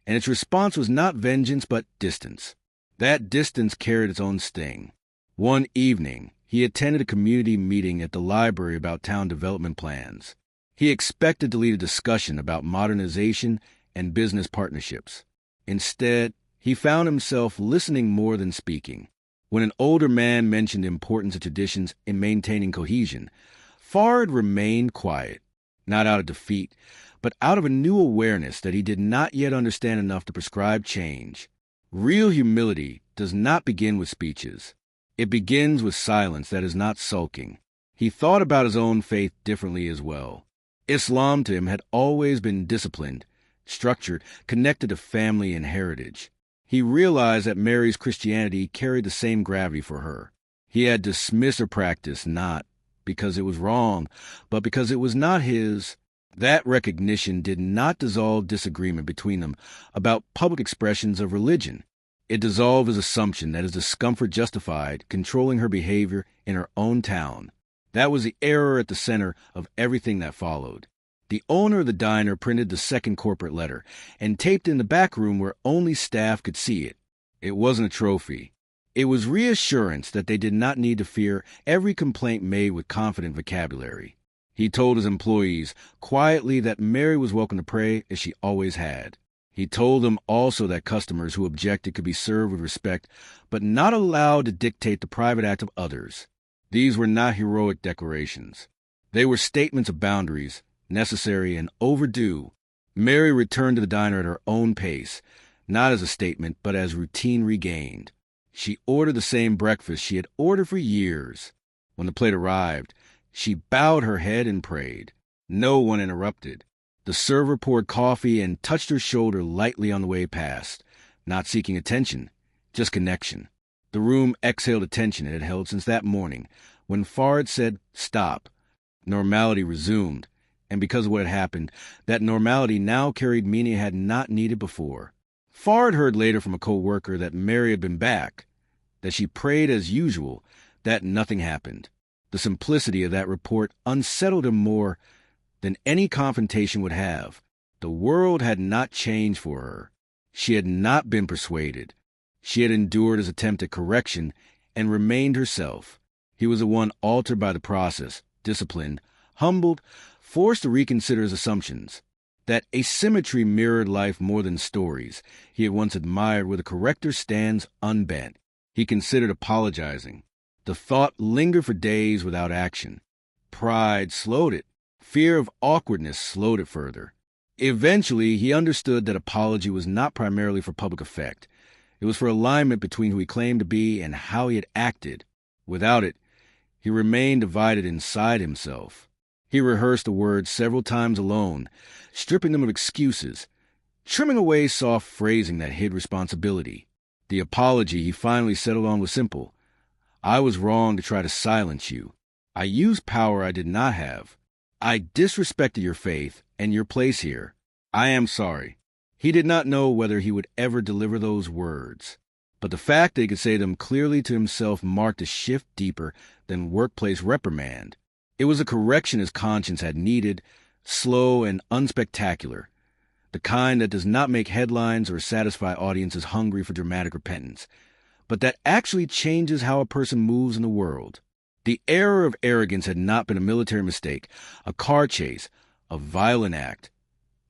and its response was not vengeance but distance. That distance carried its own sting. One evening, he attended a community meeting at the library about town development plans. He expected to lead a discussion about modernization and business partnerships. Instead, he found himself listening more than speaking. When an older man mentioned the importance of traditions in maintaining cohesion, Fard remained quiet, not out of defeat, but out of a new awareness that he did not yet understand enough to prescribe change. Real humility does not begin with speeches. It begins with silence that is not sulking. He thought about his own faith differently as well. Islam to him had always been disciplined, structured, connected to family and heritage. He realized that Mary's Christianity carried the same gravity for her. He had dismissed her practice not because it was wrong, but because it was not his. That recognition did not dissolve disagreement between them about public expressions of religion. It dissolved his assumption that his discomfort justified controlling her behavior in her own town. That was the error at the center of everything that followed. The owner of the diner printed the second corporate letter and taped it in the back room where only staff could see it. It wasn't a trophy. It was reassurance that they did not need to fear every complaint made with confident vocabulary. He told his employees quietly that Mary was welcome to pray as she always had. He told them also that customers who objected could be served with respect, but not allowed to dictate the private act of others. These were not heroic declarations. They were statements of boundaries, necessary and overdue. Mary returned to the diner at her own pace, not as a statement, but as routine regained. She ordered the same breakfast she had ordered for years. When the plate arrived, she bowed her head and prayed. No one interrupted. The server poured coffee and touched her shoulder lightly on the way past, not seeking attention, just connection. The room exhaled the tension it had held since that morning, when Fard said, "Stop." Normality resumed, and because of what had happened, that normality now carried meaning it had not needed before. Fard heard later from a co-worker that Mary had been back, that she prayed as usual, that nothing happened. The simplicity of that report unsettled him more than any confrontation would have. The world had not changed for her. She had not been persuaded. She had endured his attempt at correction and remained herself. He was the one altered by the process, disciplined, humbled, forced to reconsider his assumptions. That asymmetry mirrored life more than stories he had once admired where the corrector stands unbent. He considered apologizing. The thought lingered for days without action. Pride slowed it. Fear of awkwardness slowed it further. Eventually, he understood that apology was not primarily for public effect. It was for alignment between who he claimed to be and how he had acted. Without it, he remained divided inside himself. He rehearsed the words several times alone, stripping them of excuses, trimming away soft phrasing that hid responsibility. The apology he finally settled on was simple. I was wrong to try to silence you. I used power I did not have. I disrespected your faith and your place here. I am sorry. He did not know whether he would ever deliver those words, but the fact that he could say them clearly to himself marked a shift deeper than workplace reprimand. It was a correction his conscience had needed, slow and unspectacular, the kind that does not make headlines or satisfy audiences hungry for dramatic repentance, but that actually changes how a person moves in the world. The error of arrogance had not been a military mistake, a car chase, a violent act.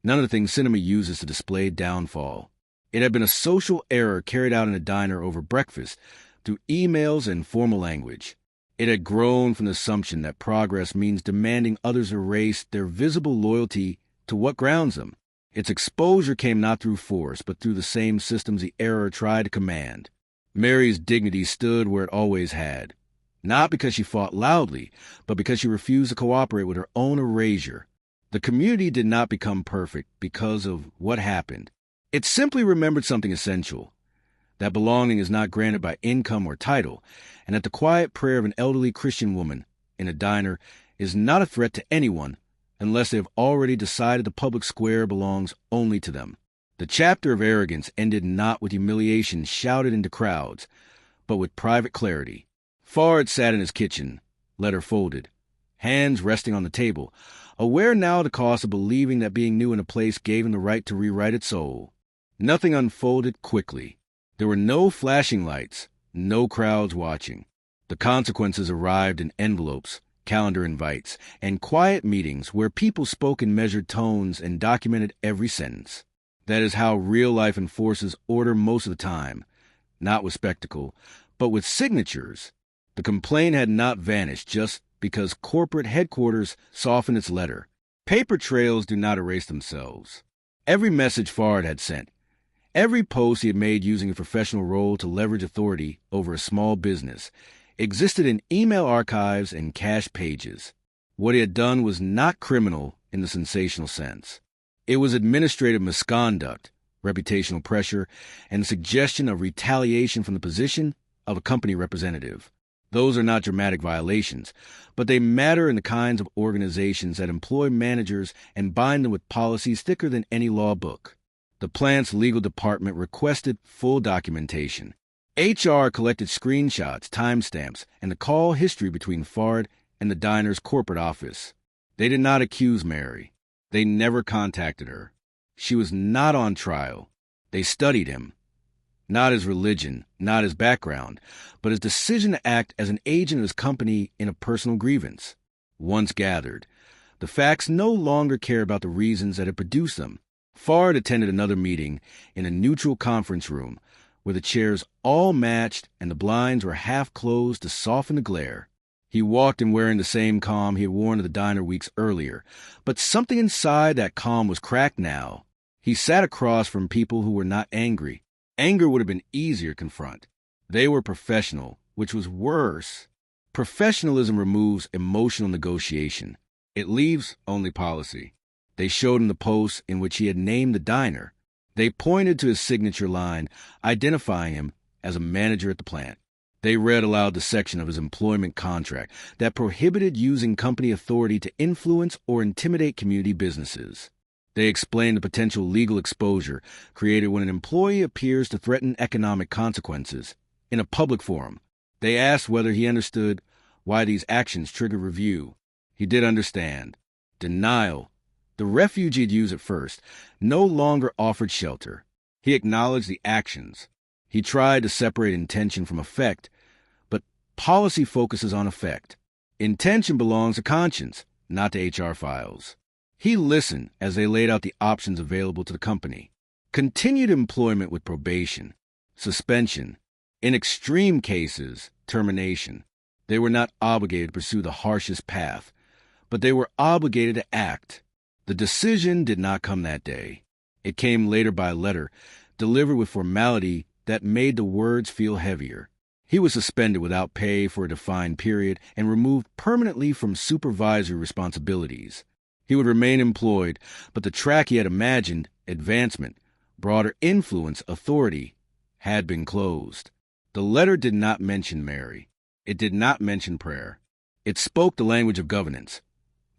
None of the things cinema uses to display downfall. It had been a social error carried out in a diner over breakfast, through emails and formal language. It had grown from the assumption that progress means demanding others erase their visible loyalty to what grounds them. Its exposure came not through force, but through the same systems the error tried to command. Mary's dignity stood where it always had, not because she fought loudly, but because she refused to cooperate with her own erasure. The community did not become perfect because of what happened. It simply remembered something essential, that belonging is not granted by income or title, and that the quiet prayer of an elderly Christian woman in a diner is not a threat to anyone unless they have already decided the public square belongs only to them. The chapter of arrogance ended not with humiliation shouted into crowds, but with private clarity. Fard sat in his kitchen, letter folded, hands resting on the table, aware now of the cost of believing that being new in a place gave him the right to rewrite its soul. Nothing unfolded quickly. There were no flashing lights, no crowds watching. The consequences arrived in envelopes, calendar invites, and quiet meetings where people spoke in measured tones and documented every sentence. That is how real life enforces order most of the time, not with spectacle, but with signatures. The complaint had not vanished just because corporate headquarters softened its letter. Paper trails do not erase themselves. Every message Fard had sent, every post he had made using a professional role to leverage authority over a small business, existed in email archives and cached pages. What he had done was not criminal in the sensational sense. It was administrative misconduct, reputational pressure, and the suggestion of retaliation from the position of a company representative. Those are not dramatic violations, but they matter in the kinds of organizations that employ managers and bind them with policies thicker than any law book. The plant's legal department requested full documentation. HR collected screenshots, timestamps, and the call history between Fard and the diner's corporate office. They did not accuse Mary. They never contacted her. She was not on trial. They studied him. Not his religion, not his background, but his decision to act as an agent of his company in a personal grievance. Once gathered, the facts no longer care about the reasons that had produced them. Fard attended another meeting in a neutral conference room where the chairs all matched and the blinds were half closed to soften the glare. He walked in wearing the same calm he had worn to the diner weeks earlier, but something inside that calm was cracked now. He sat across from people who were not angry. Anger would have been easier to confront. They were professional, which was worse. Professionalism removes emotional negotiation. It leaves only policy. They showed him the post in which he had named the diner. They pointed to his signature line, identifying him as a manager at the plant. They read aloud the section of his employment contract that prohibited using company authority to influence or intimidate community businesses. They explained the potential legal exposure created when an employee appears to threaten economic consequences. In a public forum, they asked whether he understood why these actions triggered review. He did understand. Denial, the refuge he'd used at first, no longer offered shelter. He acknowledged the actions. He tried to separate intention from effect, but policy focuses on effect. Intention belongs to conscience, not to HR files. He listened as they laid out the options available to the company. Continued employment with probation, suspension, in extreme cases, termination. They were not obligated to pursue the harshest path, but they were obligated to act. The decision did not come that day. It came later by letter, delivered with formality that made the words feel heavier. He was suspended without pay for a defined period and removed permanently from supervisory responsibilities. He would remain employed, but the track he had imagined, advancement, broader influence, authority, had been closed. The letter did not mention Mary. It did not mention prayer. It spoke the language of governance,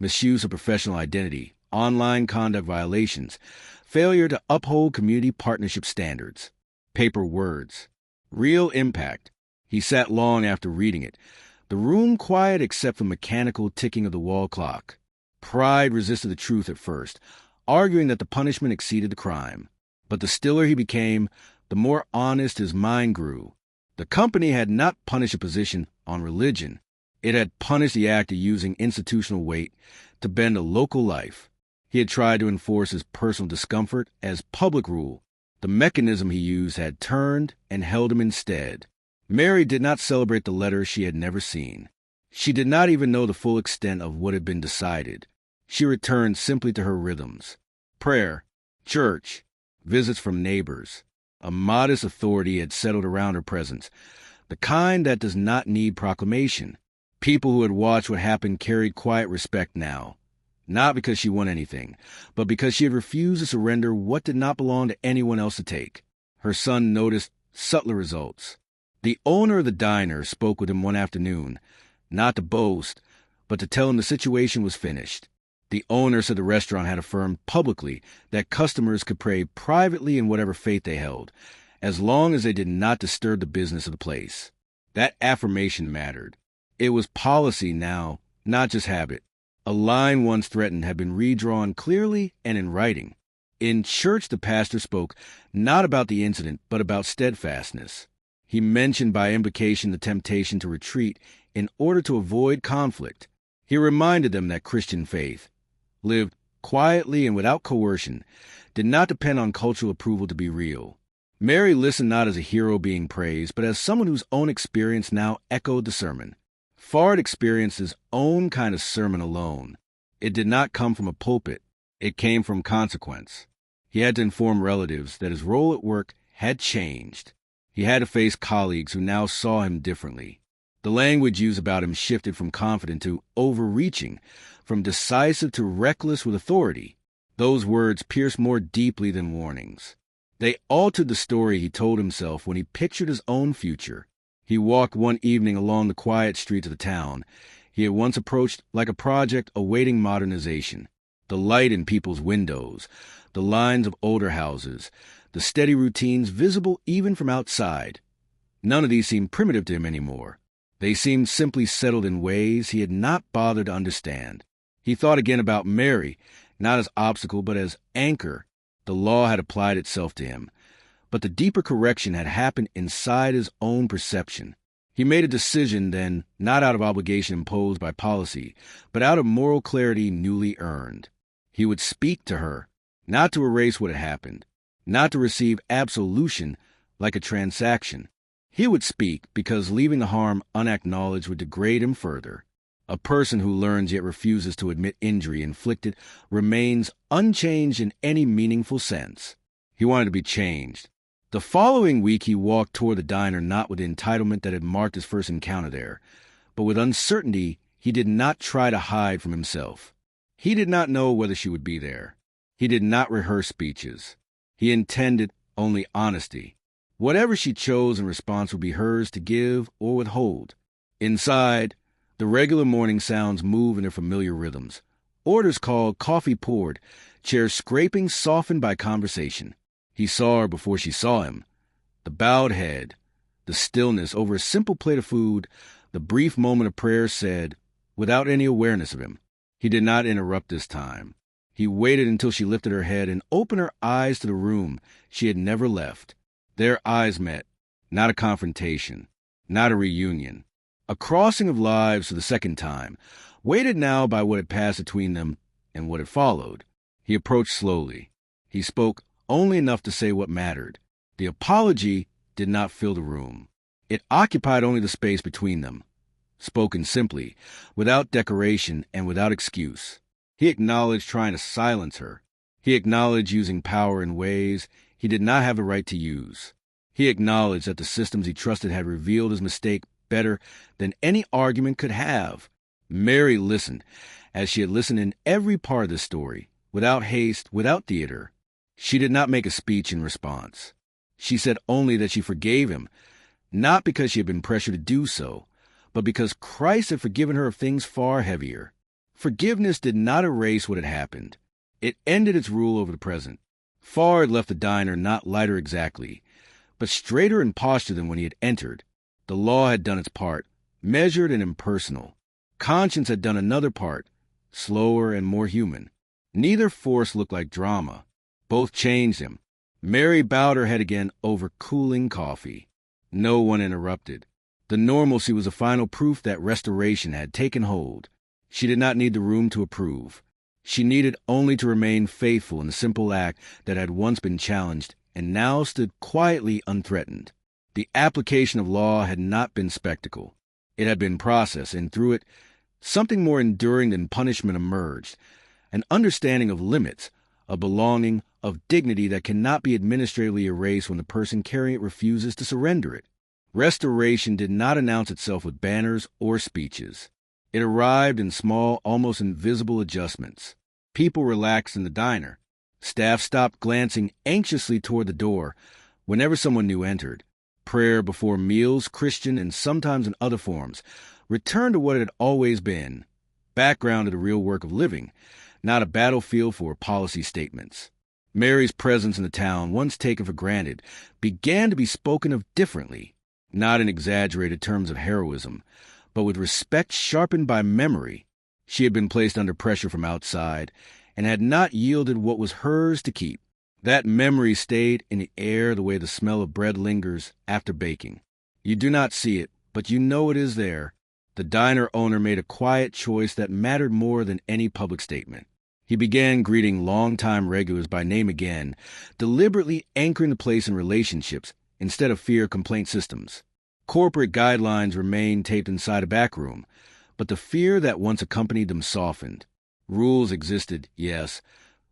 misuse of professional identity, online conduct violations, failure to uphold community partnership standards, paper words. Real impact. He sat long after reading it, the room quiet except for mechanical ticking of the wall clock. Pride resisted the truth at first, arguing that the punishment exceeded the crime. But the stiller he became, the more honest his mind grew. The company had not punished a position on religion. It had punished the act of using institutional weight to bend a local life. He had tried to enforce his personal discomfort as public rule. The mechanism he used had turned and held him instead. Mary did not celebrate the letter she had never seen. She did not even know the full extent of what had been decided. She returned simply to her rhythms. Prayer, church, visits from neighbors. A modest authority had settled around her presence, the kind that does not need proclamation. People who had watched what happened carried quiet respect now, not because she won anything, but because she had refused to surrender what did not belong to anyone else to take. Her son noticed subtler results. The owner of the diner spoke with him one afternoon, not to boast, but to tell him the situation was finished. The owner said the restaurant had affirmed publicly that customers could pray privately in whatever faith they held, as long as they did not disturb the business of the place. That affirmation mattered. It was policy now, not just habit. A line once threatened had been redrawn clearly and in writing. In church, the pastor spoke not about the incident, but about steadfastness. He mentioned by implication the temptation to retreat in order to avoid conflict. He reminded them that Christian faith, lived quietly and without coercion, did not depend on cultural approval to be real. Mary listened not as a hero being praised, but as someone whose own experience now echoed the sermon. Fard experienced his own kind of sermon alone. It did not come from a pulpit. It came from consequence. He had to inform relatives that his role at work had changed. He had to face colleagues who now saw him differently. The language used about him shifted from confident to overreaching, from decisive to reckless with authority. Those words pierced more deeply than warnings. They altered the story he told himself when he pictured his own future. He walked one evening along the quiet streets of the town he had once approached like a project awaiting modernization. The light in people's windows, the lines of older houses, the steady routines visible even from outside. None of these seemed primitive to him anymore. They seemed simply settled in ways he had not bothered to understand. He thought again about Mary, not as obstacle but as anchor. The law had applied itself to him, but the deeper correction had happened inside his own perception. He made a decision then, not out of obligation imposed by policy, but out of moral clarity newly earned. He would speak to her, not to erase what had happened, not to receive absolution like a transaction. He would speak because leaving the harm unacknowledged would degrade him further. A person who learns yet refuses to admit injury inflicted remains unchanged in any meaningful sense. He wanted to be changed. The following week he walked toward the diner not with the entitlement that had marked his first encounter there, but with uncertainty he did not try to hide from himself. He did not know whether she would be there. He did not rehearse speeches. He intended only honesty. Whatever she chose in response would be hers to give or withhold. Inside, the regular morning sounds move in their familiar rhythms. Orders called, coffee poured, chairs scraping softened by conversation. He saw her before she saw him. The bowed head, the stillness over a simple plate of food, the brief moment of prayer said, without any awareness of him. He did not interrupt this time. He waited until she lifted her head and opened her eyes to the room she had never left. Their eyes met, not a confrontation, not a reunion. A crossing of lives for the second time, weighted now by what had passed between them and what had followed. He approached slowly. He spoke only enough to say what mattered. The apology did not fill the room. It occupied only the space between them. spoken simply, without decoration and without excuse. He acknowledged trying to silence her. He acknowledged using power in ways he did not have the right to use. He acknowledged that the systems he trusted had revealed his mistake better than any argument could have. Mary listened, as she had listened in every part of the story, without haste, without theater. She did not make a speech in response. She said only that she forgave him, not because she had been pressured to do so, but because Christ had forgiven her of things far heavier. Forgiveness did not erase what had happened. It ended its rule over the present. Farr had left the diner not lighter exactly, but straighter in posture than when he had entered. The law had done its part, measured and impersonal. Conscience had done another part, slower and more human. Neither force looked like drama. Both changed him. Mary bowed her head again over cooling coffee. No one interrupted. The normalcy was a final proof that restoration had taken hold. She did not need the room to approve. She needed only to remain faithful in the simple act that had once been challenged and now stood quietly unthreatened. The application of law had not been spectacle. It had been process, and through it, something more enduring than punishment emerged, an understanding of limits, a belonging, of dignity that cannot be administratively erased when the person carrying it refuses to surrender it. Restoration did not announce itself with banners or speeches. It arrived in small, almost invisible adjustments. People relaxed in the diner. Staff stopped glancing anxiously toward the door whenever someone new entered. Prayer before meals, Christian and sometimes in other forms, returned to what it had always been, background to the real work of living, not a battlefield for policy statements. Mary's presence in the town, once taken for granted, began to be spoken of differently, not in exaggerated terms of heroism, but with respect sharpened by memory. She had been placed under pressure from outside and had not yielded what was hers to keep. That memory stayed in the air the way the smell of bread lingers after baking. You do not see it, but you know it is there. The diner owner made a quiet choice that mattered more than any public statement. He began greeting longtime regulars by name again, deliberately anchoring the place in relationships instead of fear-complaint systems. Corporate guidelines remained taped inside a back room, but the fear that once accompanied them softened. Rules existed, yes,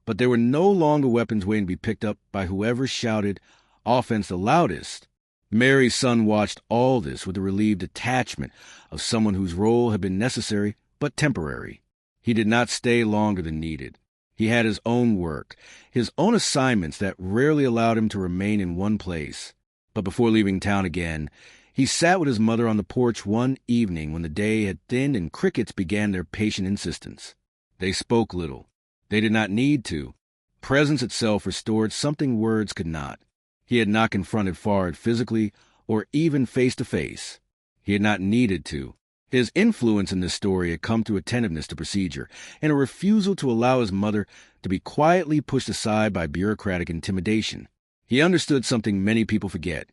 but there were no longer weapons waiting to be picked up by whoever shouted offense the loudest. Mary's son watched all this with the relieved detachment of someone whose role had been necessary but temporary. He did not stay longer than needed. He had his own work, his own assignments that rarely allowed him to remain in one place. But before leaving town again, he sat with his mother on the porch one evening when the day had thinned and crickets began their patient insistence. They spoke little. They did not need to. Presence itself restored something words could not. He had not confronted Farr physically or even face to face. He had not needed to. His influence in this story had come through attentiveness to procedure and a refusal to allow his mother to be quietly pushed aside by bureaucratic intimidation. He understood something many people forget.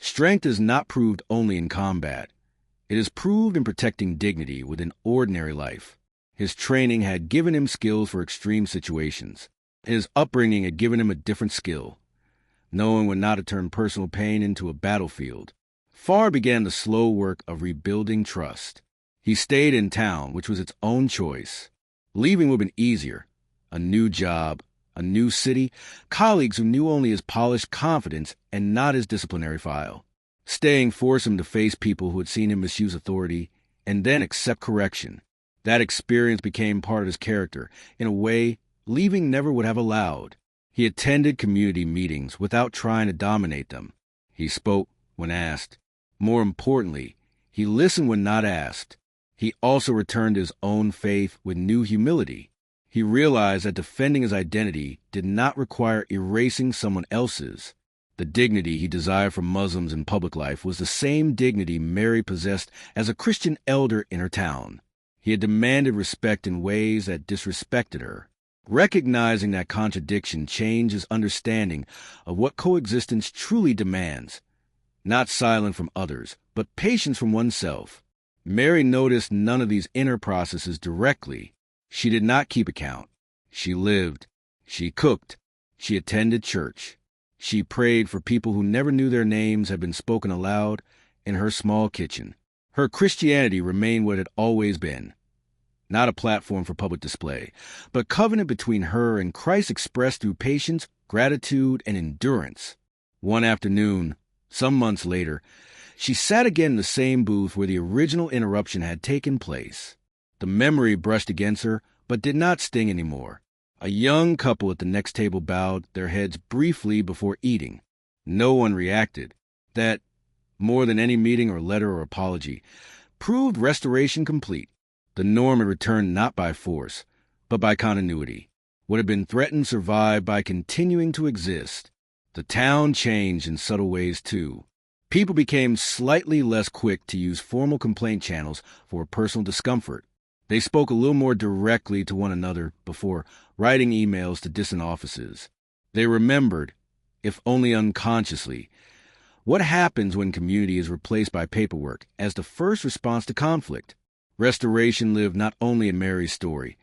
Strength is not proved only in combat. It is proved in protecting dignity within ordinary life. His training had given him skills for extreme situations. His upbringing had given him a different skill, knowing when not to turn personal pain into a battlefield. Farr began the slow work of rebuilding trust. He stayed in town, which was its own choice. Leaving would have been easier. A new job, a new city, colleagues who knew only his polished confidence and not his disciplinary file. Staying forced him to face people who had seen him misuse authority and then accept correction. That experience became part of his character in a way leaving never would have allowed. He attended community meetings without trying to dominate them. He spoke when asked. More importantly, he listened when not asked. He also returned to his own faith with new humility. He realized that defending his identity did not require erasing someone else's. The dignity he desired from Muslims in public life was the same dignity Mary possessed as a Christian elder in her town. He had demanded respect in ways that disrespected her. Recognizing that contradiction changed his understanding of what coexistence truly demands. Not silence from others, but patience from oneself. Mary noticed none of these inner processes directly. She did not keep account. She lived. She cooked. She attended church. She prayed for people who never knew their names had been spoken aloud in her small kitchen. Her Christianity remained what it had always been, not a platform for public display, but covenant between her and Christ expressed through patience, gratitude, and endurance. One afternoon, some months later, she sat again in the same booth where the original interruption had taken place. The memory brushed against her, but did not sting anymore. A young couple at the next table bowed their heads briefly before eating. No one reacted. That, more than any meeting or letter or apology, proved restoration complete. The norm had returned not by force, but by continuity. What had been threatened survived by continuing to exist. The town changed in subtle ways, too. People became slightly less quick to use formal complaint channels for personal discomfort. They spoke a little more directly to one another before writing emails to distant offices. They remembered, if only unconsciously, what happens when community is replaced by paperwork as the first response to conflict. Restoration lived not only in Mary's story,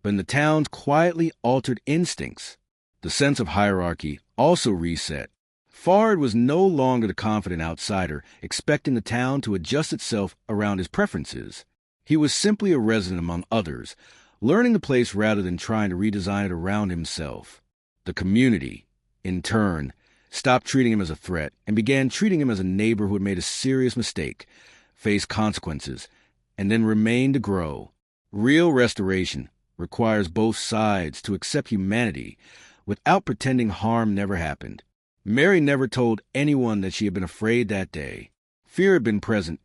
but in the town's quietly altered instincts. The sense of hierarchy also reset. Fard was no longer the confident outsider, expecting the town to adjust itself around his preferences. He was simply a resident among others, learning the place rather than trying to redesign it around himself. The community, in turn, stopped treating him as a threat and began treating him as a neighbor who had made a serious mistake, faced consequences, and then remained to grow. Real restoration requires both sides to accept humanity without pretending harm never happened. Mary never told anyone that she had been afraid that day. Fear had been present,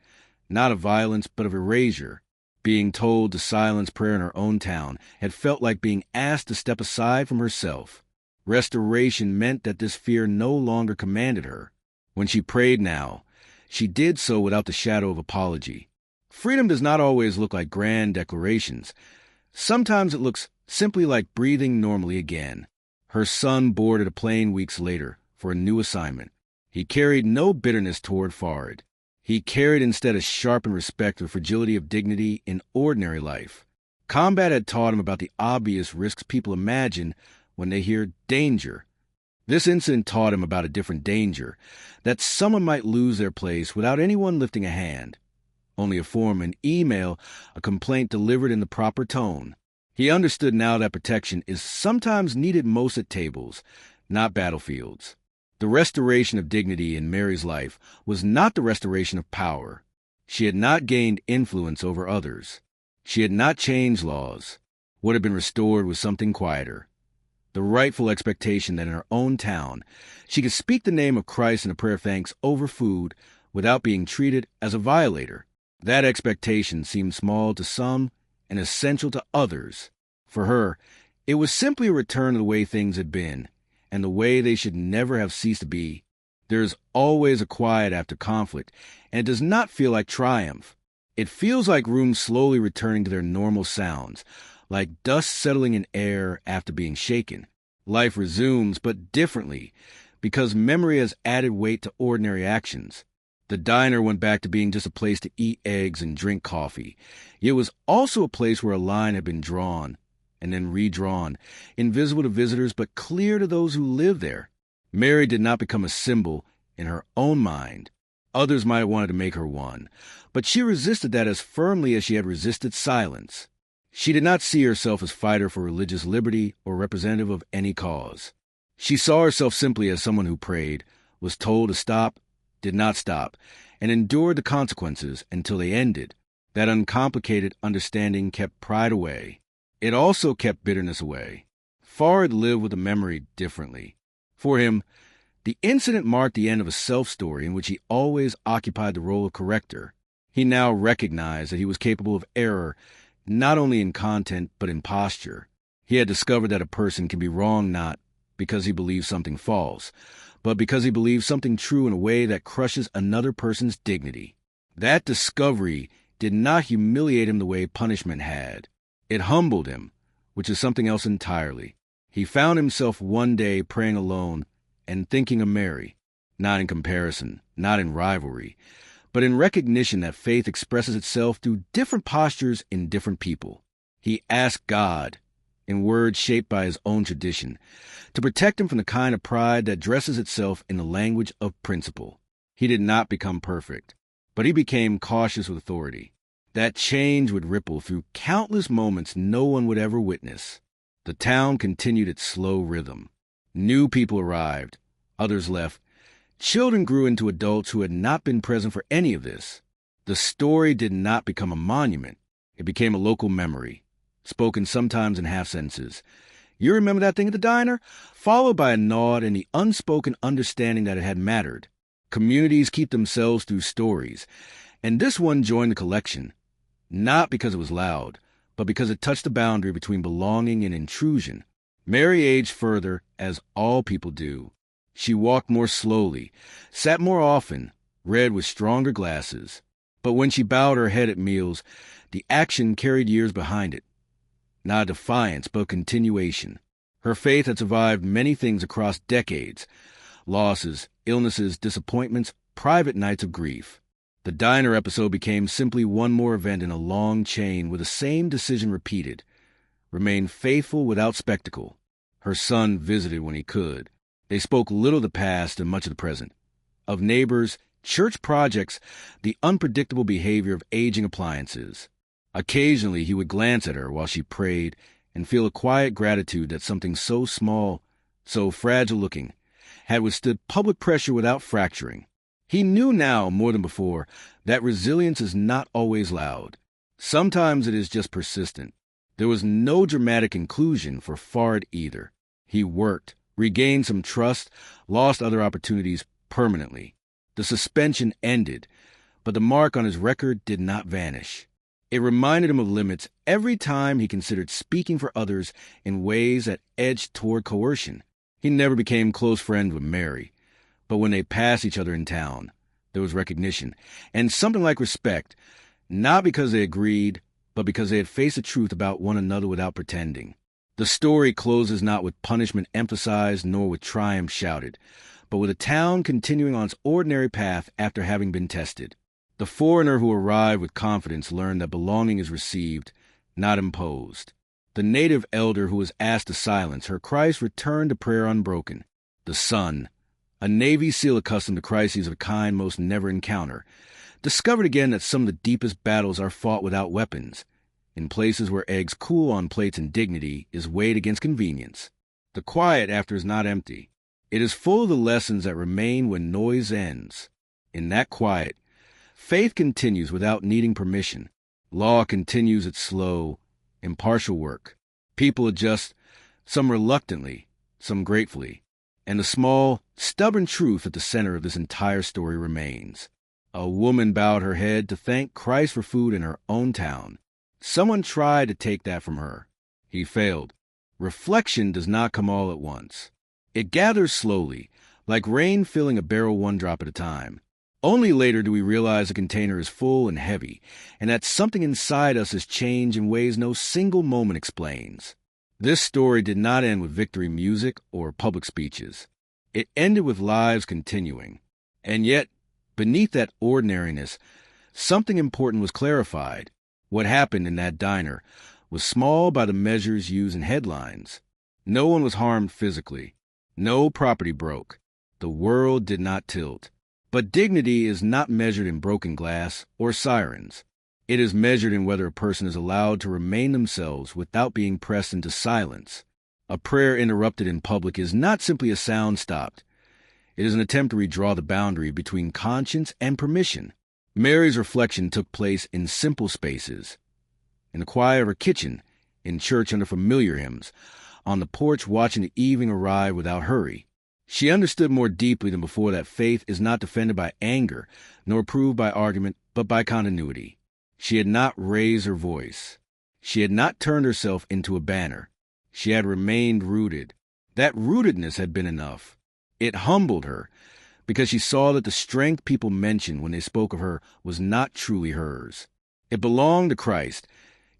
not of violence, but of erasure. Being told to silence prayer in her own town had felt like being asked to step aside from herself. Restoration meant that this fear no longer commanded her. When she prayed now, she did so without the shadow of apology. Freedom does not always look like grand declarations. Sometimes it looks simply like breathing normally again. Her son boarded a plane weeks later for a new assignment. He carried no bitterness toward Fard. He carried instead a sharpened respect for the fragility of dignity in ordinary life. Combat had taught him about the obvious risks people imagine when they hear danger. This incident taught him about a different danger, that someone might lose their place without anyone lifting a hand. Only a form, an email, a complaint delivered in the proper tone. He understood now that protection is sometimes needed most at tables, not battlefields. The restoration of dignity in Mary's life was not the restoration of power. She had not gained influence over others. She had not changed laws. What had been restored was something quieter. The rightful expectation that in her own town she could speak the name of Christ in a prayer of thanks over food without being treated as a violator. That expectation seemed small to some and essential to others. For her, it was simply a return to the way things had been, and the way they should never have ceased to be. There is always a quiet after conflict, and it does not feel like triumph. It feels like rooms slowly returning to their normal sounds, like dust settling in air after being shaken. Life resumes, but differently, because memory has added weight to ordinary actions. The diner went back to being just a place to eat eggs and drink coffee. It was also a place where a line had been drawn and then redrawn, invisible to visitors but clear to those who lived there. Mary did not become a symbol in her own mind. Others might have wanted to make her one, but she resisted that as firmly as she had resisted silence. She did not see herself as fighter for religious liberty or representative of any cause. She saw herself simply as someone who prayed, was told to stop, did not stop, and endured the consequences until they ended. That uncomplicated understanding kept pride away. It also kept bitterness away. Fard lived with the memory differently. For him, the incident marked the end of a self-story in which he always occupied the role of corrector. He now recognized that he was capable of error, not only in content but in posture. He had discovered that a person can be wrong not because he believes something false, but because he believes something true in a way that crushes another person's dignity. That discovery did not humiliate him the way punishment had. It humbled him, which is something else entirely. He found himself one day praying alone and thinking of Mary, not in comparison, not in rivalry, but in recognition that faith expresses itself through different postures in different people. He asked God, in words shaped by his own tradition, to protect him from the kind of pride that dresses itself in the language of principle. He did not become perfect, but he became cautious with authority. That change would ripple through countless moments no one would ever witness. The town continued its slow rhythm. New people arrived, others left. Children grew into adults who had not been present for any of this. The story did not become a monument. It became a local memory, spoken sometimes in half-sentences. "You remember that thing at the diner?" Followed by a nod and the unspoken understanding that it had mattered. Communities keep themselves through stories, and this one joined the collection, not because it was loud, but because it touched the boundary between belonging and intrusion. Mary aged further, as all people do. She walked more slowly, sat more often, read with stronger glasses. But when she bowed her head at meals, the action carried years behind it. Not defiance, but continuation. Her faith had survived many things across decades: losses, illnesses, disappointments, private nights of grief. The diner episode became simply one more event in a long chain with the same decision repeated: remain faithful without spectacle. Her son visited when he could. They spoke little of the past and much of the present, of neighbors, church projects, the unpredictable behavior of aging appliances. Occasionally he would glance at her while she prayed and feel a quiet gratitude that something so small, so fragile-looking, had withstood public pressure without fracturing. He knew now, more than before, that resilience is not always loud. Sometimes it is just persistent. There was no dramatic conclusion for Fard either. He worked, regained some trust, lost other opportunities permanently. The suspension ended, but the mark on his record did not vanish. It reminded him of limits every time he considered speaking for others in ways that edged toward coercion. He never became close friends with Mary, but when they passed each other in town, there was recognition, and something like respect, not because they agreed, but because they had faced the truth about one another without pretending. The story closes not with punishment emphasized nor with triumph shouted, but with a town continuing on its ordinary path after having been tested. The foreigner who arrived with confidence learned that belonging is received, not imposed. The native elder who was asked to silence her Christ returned to prayer unbroken. The son, a Navy SEAL accustomed to crises of a kind most never encounter, discovered again that some of the deepest battles are fought without weapons, in places where eggs cool on plates and dignity is weighed against convenience. The quiet after is not empty. It is full of the lessons that remain when noise ends. In that quiet, faith continues without needing permission. Law continues its slow, impartial work. People adjust, some reluctantly, some gratefully. And the small, stubborn truth at the center of this entire story remains. A woman bowed her head to thank Christ for food in her own town. Someone tried to take that from her. He failed. Reflection does not come all at once. It gathers slowly, like rain filling a barrel one drop at a time. Only later do we realize the container is full and heavy, and that something inside us has changed in ways no single moment explains. This story did not end with victory music or public speeches. It ended with lives continuing. And yet, beneath that ordinariness, something important was clarified. What happened in that diner was small by the measures used in headlines. No one was harmed physically. No property broke. The world did not tilt. But dignity is not measured in broken glass or sirens. It is measured in whether a person is allowed to remain themselves without being pressed into silence. A prayer interrupted in public is not simply a sound stopped. It is an attempt to redraw the boundary between conscience and permission. Mary's reflection took place in simple spaces. In the quiet of her kitchen, in church under familiar hymns, on the porch watching the evening arrive without hurry. She understood more deeply than before that faith is not defended by anger, nor proved by argument, but by continuity. She had not raised her voice. She had not turned herself into a banner. She had remained rooted. That rootedness had been enough. It humbled her, because she saw that the strength people mentioned when they spoke of her was not truly hers. It belonged to Christ,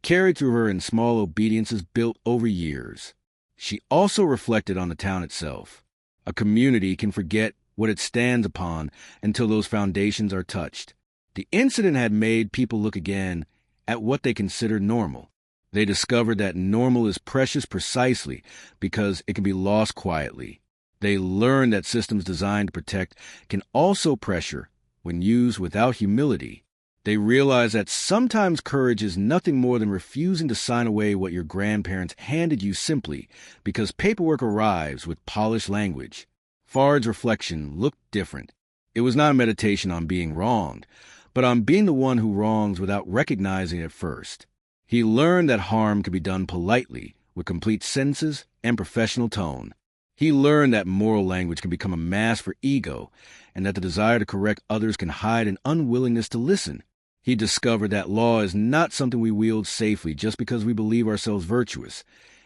carried through her in small obediences built over years. She also reflected on the town itself. A community can forget what it stands upon until those foundations are touched. The incident had made people look again at what they considered normal. They discovered that normal is precious precisely because it can be lost quietly. They learned that systems designed to protect can also pressure when used without humility. They realize that sometimes courage is nothing more than refusing to sign away what your grandparents handed you simply because paperwork arrives with polished language. Fard's reflection looked different. It was not a meditation on being wronged, but on being the one who wrongs without recognizing it first. He learned that harm could be done politely, with complete sentences and professional tone. He learned that moral language can become a mask for ego, and that the desire to correct others can hide an unwillingness to listen. He discovered that law is not something we wield safely just because we believe ourselves virtuous.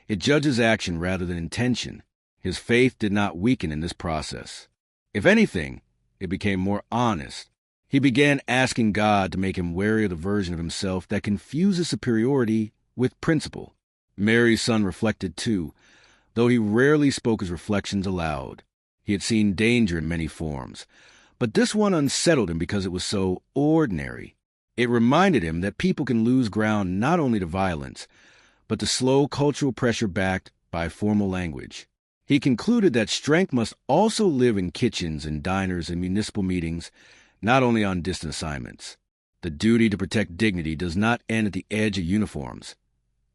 It judges action rather than intention. His faith did not weaken in this process. If anything, it became more honest. He began asking God to make him wary of the version of himself that confuses superiority with principle. Mary's son reflected too, though he rarely spoke his reflections aloud. He had seen danger in many forms, but this one unsettled him because it was so ordinary. It reminded him that people can lose ground not only to violence, but to slow cultural pressure backed by formal language. He concluded that strength must also live in kitchens and diners and municipal meetings, not only on distant assignments. The duty to protect dignity does not end at the edge of uniforms.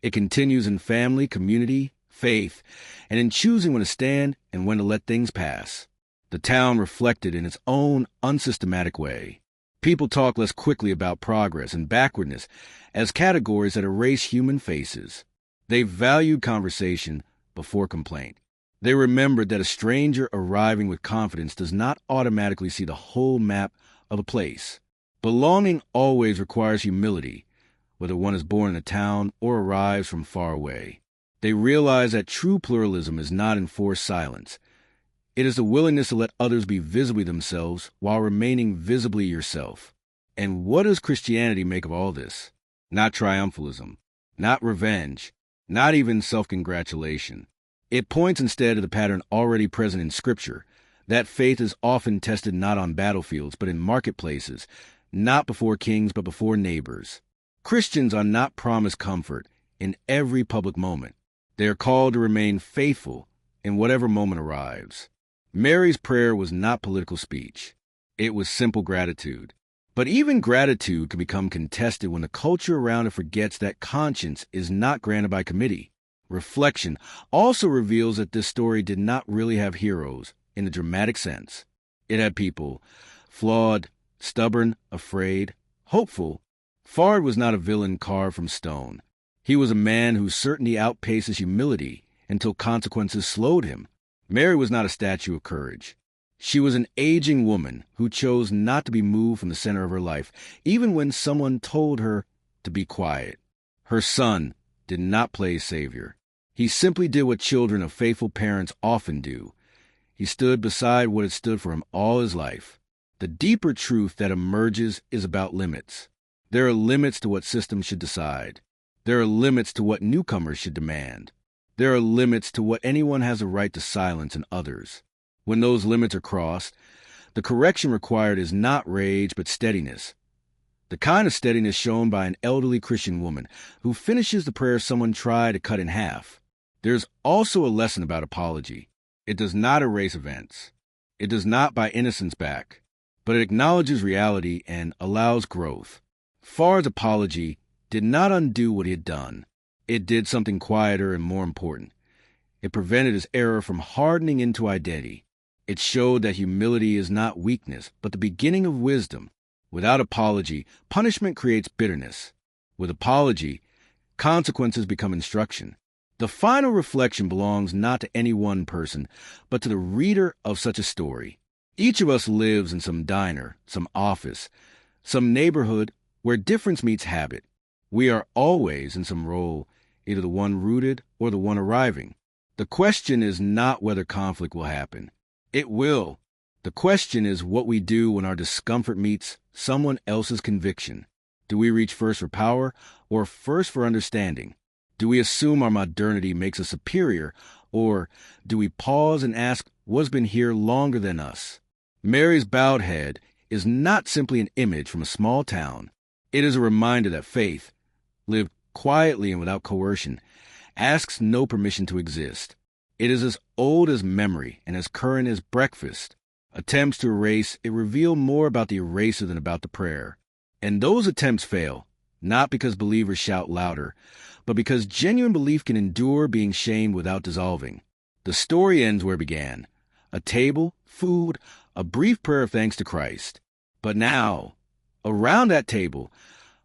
It continues in family, community, faith, and in choosing when to stand and when to let things pass. The town reflected in its own unsystematic way. People talk less quickly about progress and backwardness as categories that erase human faces. They valued conversation before complaint. They remembered that a stranger arriving with confidence does not automatically see the whole map of a place. Belonging always requires humility, whether one is born in a town or arrives from far away. They realize that true pluralism is not enforced silence. It is the willingness to let others be visibly themselves while remaining visibly yourself. And what does Christianity make of all this? Not triumphalism, not revenge, not even self-congratulation. It points instead to the pattern already present in Scripture, that faith is often tested not on battlefields but in marketplaces, not before kings but before neighbors. Christians are not promised comfort in every public moment. They are called to remain faithful in whatever moment arrives. Mary's prayer was not political speech. It was simple gratitude. But even gratitude can become contested when the culture around it forgets that conscience is not granted by committee. Reflection also reveals that this story did not really have heroes in the dramatic sense. It had people, flawed, stubborn, afraid, hopeful. Fard was not a villain carved from stone. He was a man whose certainty outpaces humility until consequences slowed him. Mary was not a statue of courage. She was an aging woman who chose not to be moved from the center of her life, even when someone told her to be quiet. Her son did not play savior. He simply did what children of faithful parents often do. He stood beside what had stood for him all his life. The deeper truth that emerges is about limits. There are limits to what systems should decide. There are limits to what newcomers should demand. There are limits to what anyone has a right to silence in others. When those limits are crossed, the correction required is not rage but steadiness. The kind of steadiness shown by an elderly Christian woman who finishes the prayer someone tried to cut in half. There's also a lesson about apology. It does not erase events. It does not buy innocence back, but it acknowledges reality and allows growth. Fard's apology did not undo what he had done. It did something quieter and more important. It prevented his error from hardening into identity. It showed that humility is not weakness, but the beginning of wisdom. Without apology, punishment creates bitterness. With apology, consequences become instruction. The final reflection belongs not to any one person, but to the reader of such a story. Each of us lives in some diner, some office, some neighborhood where difference meets habit. We are always in some role, either the one rooted or the one arriving. The question is not whether conflict will happen. It will. The question is what we do when our discomfort meets someone else's conviction. Do we reach first for power or first for understanding? Do we assume our modernity makes us superior, or do we pause and ask what's been here longer than us? Mary's bowed head is not simply an image from a small town. It is a reminder that faith, lived quietly and without coercion, asks no permission to exist. It is as old as memory and as current as breakfast. Attempts to erase it reveal more about the eraser than about the prayer. And those attempts fail, not because believers shout louder, but because genuine belief can endure being shamed without dissolving. The story ends where it began. A table, food, a brief prayer of thanks to Christ. But now, around that table,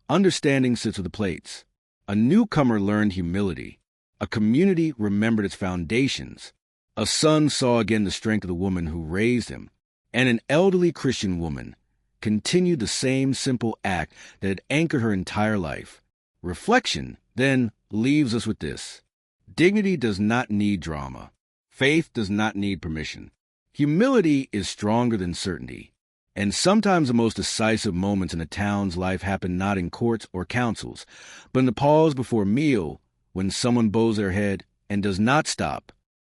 understanding sits with the plates. A newcomer learned humility. A community remembered its foundations. A son saw again the strength of the woman who raised him. And an elderly Christian woman continued the same simple act that had anchored her entire life. Reflection, then, leaves us with this. Dignity does not need drama. Faith does not need permission. Humility is stronger than certainty. And sometimes the most decisive moments in a town's life happen not in courts or councils, but in the pause before a meal when someone bows their head and does not stop